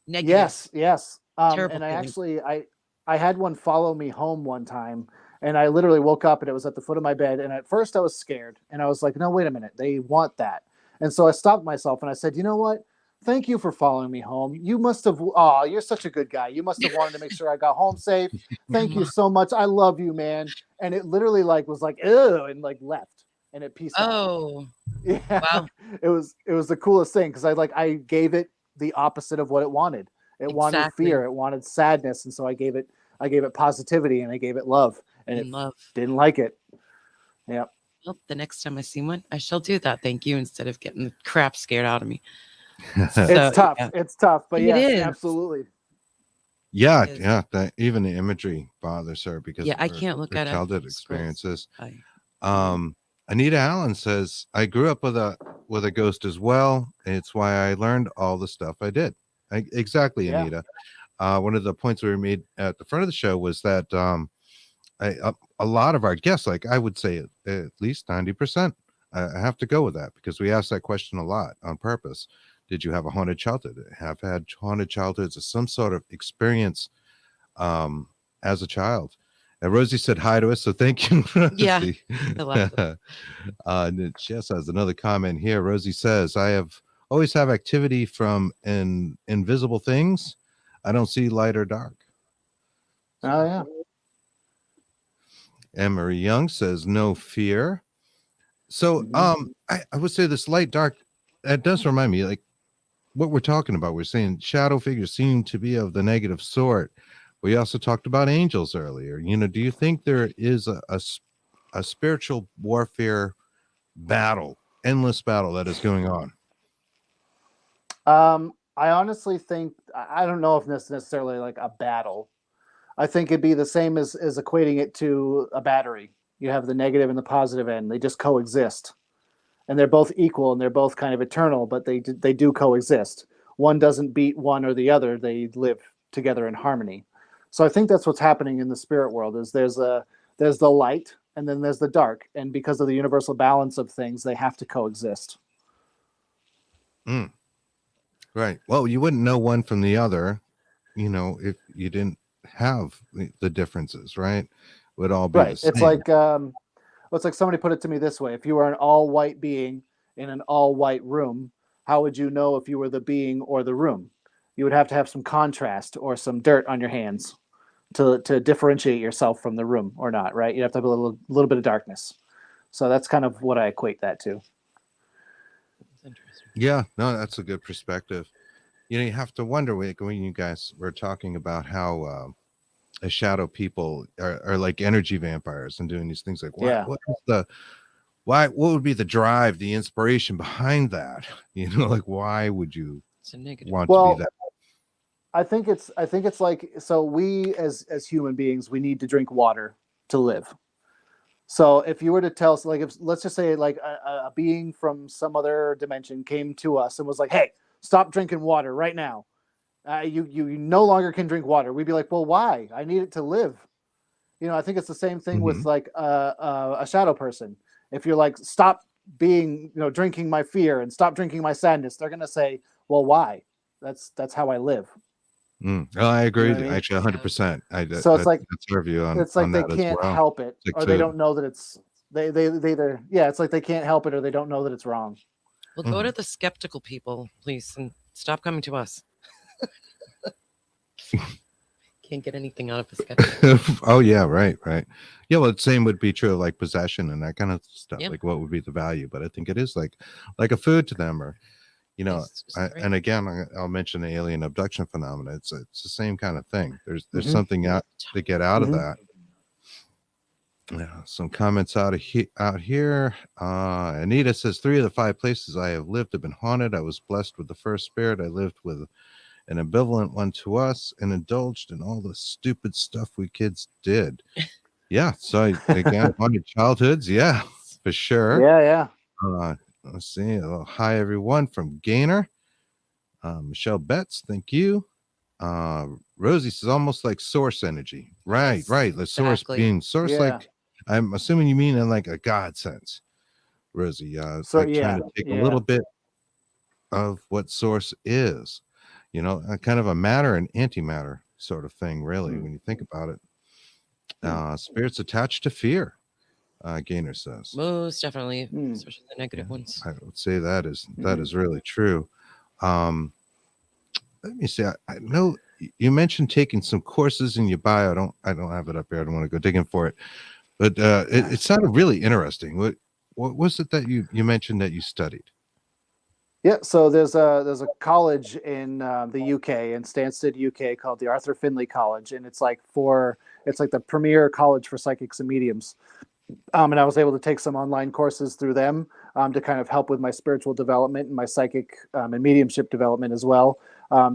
S2: Negative.
S3: yes.
S2: Terrible
S3: And
S2: feeling.
S3: I had one follow me home one time, and I literally woke up and it was at the foot of my bed. And at first I was scared, and I was like, no, wait a minute, they want that. And so I stopped myself and I said, you know what? Thank you for following me home. You must have, you're such a good guy. You must have wanted to make sure I got home safe. Thank you so much. I love you, man. And it literally was like, ew, and left, and it peaced out.
S2: Oh,
S3: yeah.
S2: Wow.
S3: It was the coolest thing. Cause I gave it the opposite of what it wanted. It wanted fear. It wanted sadness. And so I gave it positivity, and I gave it love, and it didn't like it. Yeah.
S2: Well, the next time I see one, I shall do that. Thank you. Instead of getting the crap scared out of me.
S3: It's tough. Yeah. It's tough, but yes, absolutely.
S1: Yeah. Even the imagery bothers her because
S2: I can't look at
S1: childhood experiences. Anita Allen says, I grew up with a ghost as well. It's why I learned all the stuff I did. Exactly, Anita. One of the points we made at the front of the show was that a lot of our guests, like I would say at least 90%, I have to go with that, because we ask that question a lot on purpose. Did you have a haunted childhood? Have had haunted childhoods or some sort of experience as a child? And Rosie said hi to us, so thank you, Rosie.
S2: Yeah.
S1: Jess has another comment here. Rosie says, I always have activity from invisible things. I don't see light or dark.
S3: Oh, yeah.
S1: Anne Marie Young says, no fear. So I would say this light, dark, that does remind me, like what we're talking about. We're saying shadow figures seem to be of the negative sort. We also talked about angels earlier. Do you think there is a spiritual warfare battle, endless battle that is going on?
S3: I honestly think, I don't know if this necessarily like a battle. I think it'd be the same as equating it to a battery. You have the negative and the positive end. They just coexist, and they're both equal, and they're both kind of eternal, but they do coexist. One doesn't beat one or the other. They live together in harmony. So I think that's what's happening in the spirit world. Is there's the light, and then there's the dark, and because of the universal balance of things, they have to coexist.
S1: Right. Well, you wouldn't know one from the other, if you didn't have the differences, right? Would all be the
S3: Right.
S1: same.
S3: It's like somebody put it to me this way: if you were an all-white being in an all-white room, how would you know if you were the being or the room? You would have to have some contrast or some dirt on your hands to differentiate yourself from the room or not, right? You have to have a little bit of darkness. So that's kind of what I equate that to.
S2: That's interesting.
S1: Yeah, no, that's a good perspective. You know, you have to wonder when you guys were talking about how a shadow people are like energy vampires and doing these things. Like,
S3: Yeah.
S1: what would be the drive, the inspiration behind that? You know, like, why would you
S2: It's a negative.
S1: want to be that?
S3: I think it's like, so we as human beings, we need to drink water to live. So if you were to tell, so like, if let's just say like a being from some other dimension came to us and was like, "Hey, stop drinking water right now. You no longer can drink water." We'd be like, "Well, why? I need it to live." You know, I think it's the same thing with like a shadow person. If you're like, "Stop being, drinking my fear and stop drinking my sadness," they're gonna say, "Well, why? That's how I live."
S1: Oh, I agree.
S3: You know what I mean?
S1: Actually, 100%.
S3: So it's like,
S1: That's our view on
S3: it's like they
S1: that as
S3: can't
S1: well.
S3: help it,
S1: Like
S3: or they don't know that it's they either, yeah, it's like they can't help it or they don't know that it's wrong.
S2: Well, go to the skeptical people, please, and stop coming to us. Can't get anything out of a skeptic.
S1: Oh yeah, right. Yeah, well, the same would be true of like possession and that kind of stuff.
S2: Yeah.
S1: Like, what would be the value? But I think it is like a food to them, or and again, I'll mention the alien abduction phenomena. It's the same kind of thing. There's something out to get out of that. Yeah, some comments out here. Anita says 3 of the 5 places I have lived have been haunted. I was blessed with the first spirit. I lived with an ambivalent one to us and indulged in all the stupid stuff we kids did. Yeah. So again, haunted childhoods. Yeah, for sure.
S3: Yeah.
S1: Let's see. Hi everyone from Gaynor. Michelle Betts, thank you. Rosie says almost like source energy. Right. The source being source,
S3: Yeah.
S1: like I'm assuming you mean in like a God sense, Rosie.
S3: So
S1: like trying to take a little bit of what source is, kind of a matter and antimatter sort of thing, really, when you think about it. Spirits attached to fear, Gaynor says.
S2: Most definitely, especially the negative ones.
S1: I would say that is really true. Let me see. I know you mentioned taking some courses in your bio. I don't have it up here. I don't want to go digging for it, but it sounded really interesting. What was it that you mentioned that you studied?
S3: Yeah, so there's a college in the UK, in Stansted, UK, called the Arthur Findlay College, and it's like the premier college for psychics and mediums. And I was able to take some online courses through them to kind of help with my spiritual development and my psychic and mediumship development as well.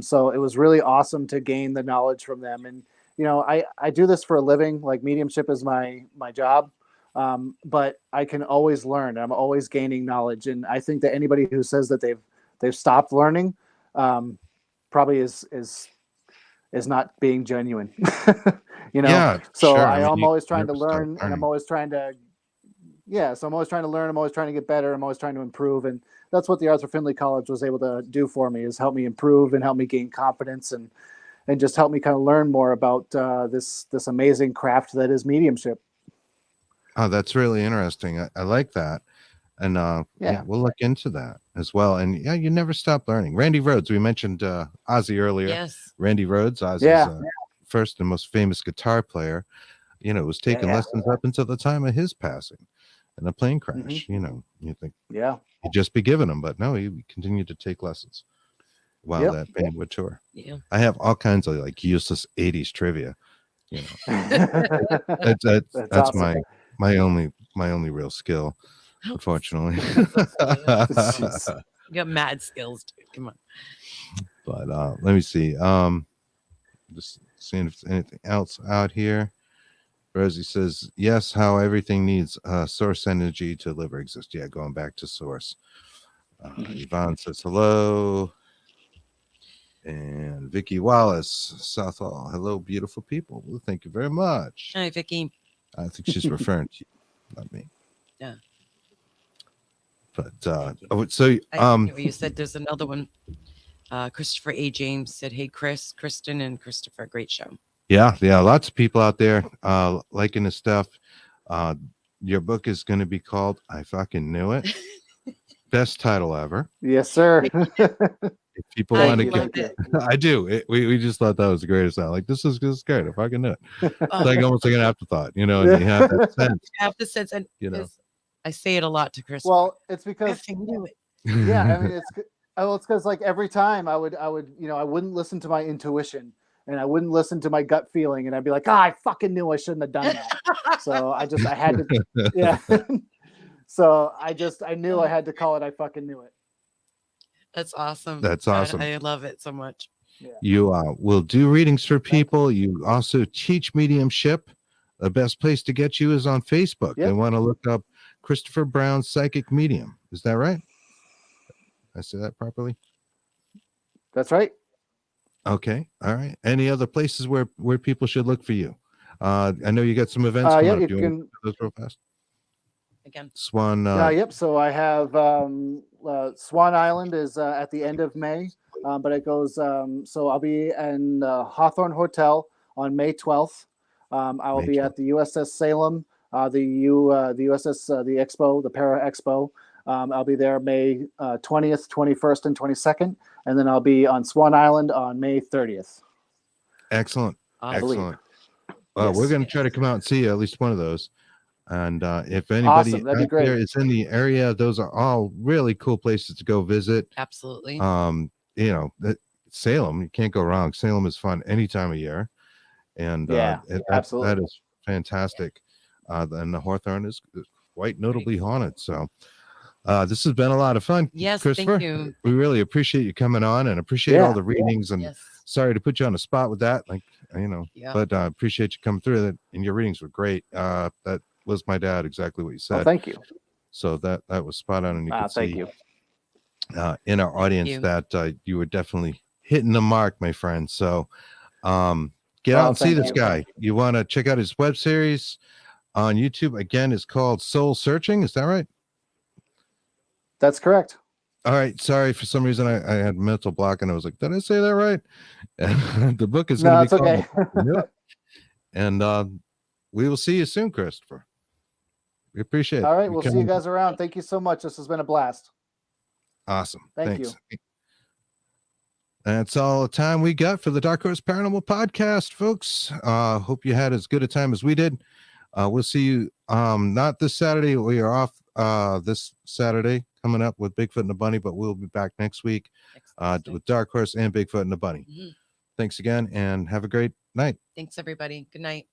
S3: So it was really awesome to gain the knowledge from them. And I do this for a living. Like, mediumship is my job. But I can always learn. I'm always gaining knowledge, and I think that anybody who says that they've stopped learning probably is not being genuine.
S1: Yeah,
S3: so
S1: sure.
S3: I'm always trying to learn, and I'm always trying to so I'm always trying to learn. I'm always trying to get better. I'm always trying to improve, and that's what the Arthur Findlay College was able to do for me, is help me improve and help me gain confidence, and just help me kind of learn more about this amazing craft that is mediumship.
S1: Oh, that's really interesting. I like that. And we'll look into that as well. And yeah, you never stop learning. Randy Rhoads, we mentioned Ozzy earlier.
S2: Yes.
S1: Randy Rhoads, Ozzy's first and most famous guitar player, was taking lessons up until the time of his passing in a plane crash. You think he'd just be giving them, but no, he continued to take lessons while that band would tour.
S2: Yeah.
S1: I have all kinds of like useless 80s trivia. That's awesome. my only real skill, unfortunately.
S2: You got mad skills, dude. Come on.
S1: But let me see. Just seeing if there's anything else out here. Rosie says, yes, how everything needs source energy to live or exist. Yeah, going back to source. Yvonne says hello. And Vicky Wallace, Southall. Hello, beautiful people. Well, thank you very much.
S2: Hi, Vicky.
S1: I think she's referring to you, not me.
S2: Yeah.
S1: But so
S2: you said there's another one. Christopher A. James said, hey, Kristen and Christopher, great show.
S1: Yeah, lots of people out there liking this stuff. Your book is going to be called I Fucking Knew It. Best title ever.
S3: Yes, sir.
S1: If people
S2: I
S1: want to
S2: love
S1: get,
S2: it.
S1: I do. We just thought that was the greatest sound. Like this is great. I fucking knew it. It's
S2: Oh,
S1: like almost like an afterthought, you know, and you have that sense,
S2: I have to sense, and
S1: you know.
S2: I say it a lot to Chris.
S3: Well, it's
S2: I
S3: because
S2: fucking knew it.
S3: yeah, I mean it's because like every time I would I wouldn't listen to my intuition and I wouldn't listen to my gut feeling and I'd be like, I fucking knew I shouldn't have done that. So I had to yeah. So I knew I had to call it I fucking knew it.
S2: That's awesome.
S1: That's
S2: God,
S1: awesome.
S2: I love it so much.
S3: Yeah.
S1: You will do readings for people. You also teach mediumship. The best place to get you is on Facebook.
S3: Yep.
S1: They want to look up Christopher Brown Psychic Medium. Is that right? I say that properly?
S3: That's right.
S1: Okay. All right. Any other places where people should look for you? I know you got some events coming
S3: Yeah,
S1: up.
S3: you
S1: Do you want
S3: can
S1: to do those real fast?
S2: Again.
S1: Swan.
S3: yep. So I have Swan Island is at the end of May, but it goes. So I'll be in Hawthorne Hotel on May 12th. I will
S1: May
S3: be
S1: 12th.
S3: at the USS Salem, the USS the Expo, the Para Expo. I'll be there May 20th, 21st, and 22nd, and then I'll be on Swan Island on May 30th.
S1: Excellent.
S2: Awesome.
S1: Excellent.
S3: Yes.
S1: We're going to try to come out and see you, at least one of those. And if anybody
S3: Awesome. That'd be
S1: out
S3: great.
S1: there is in the area, those are all really cool places to go visit.
S2: Absolutely.
S1: You know, Salem, you can't go wrong. Salem is fun any time of year. And
S3: absolutely.
S1: that is fantastic. And the Hawthorne is quite notably haunted. So this has been a lot of fun.
S2: Yes,
S1: Christopher,
S2: thank you.
S1: we really appreciate you coming on and appreciate all the readings. And
S2: Yes.
S1: sorry to put you on the spot with that, like, you know,
S2: Yeah.
S1: but appreciate you coming through that. And your readings were great. That was my dad, exactly what you said.
S3: Oh, thank you.
S1: So that was spot on. And you could
S3: Thank
S1: see
S3: you.
S1: In our audience
S2: you.
S1: that you were definitely hitting the mark, my friend. So get out and see this guy. You want to check out his web series on YouTube. Again, it's called Soul Searching. Is that right?
S3: That's correct.
S1: All right. Sorry, for some reason I had mental block and I was like, did I say that right? And the book is going to be
S3: okay.
S1: called and we will see you soon, Christopher. We appreciate it.
S3: All right. We'll see you guys around. Thank you so much. This has been a blast.
S1: Awesome.
S3: Thank
S1: Thanks.
S3: you.
S1: That's all the time we got for the Dark Horse Paranormal Podcast, folks. Hope you had as good a time as we did. We'll see you not this Saturday. We are off this Saturday coming up with Bigfoot and the Bunny, but we'll be back next week with Dark Horse and Bigfoot and the Bunny.
S2: Mm-hmm.
S1: Thanks again and have a great night.
S2: Thanks, everybody. Good night.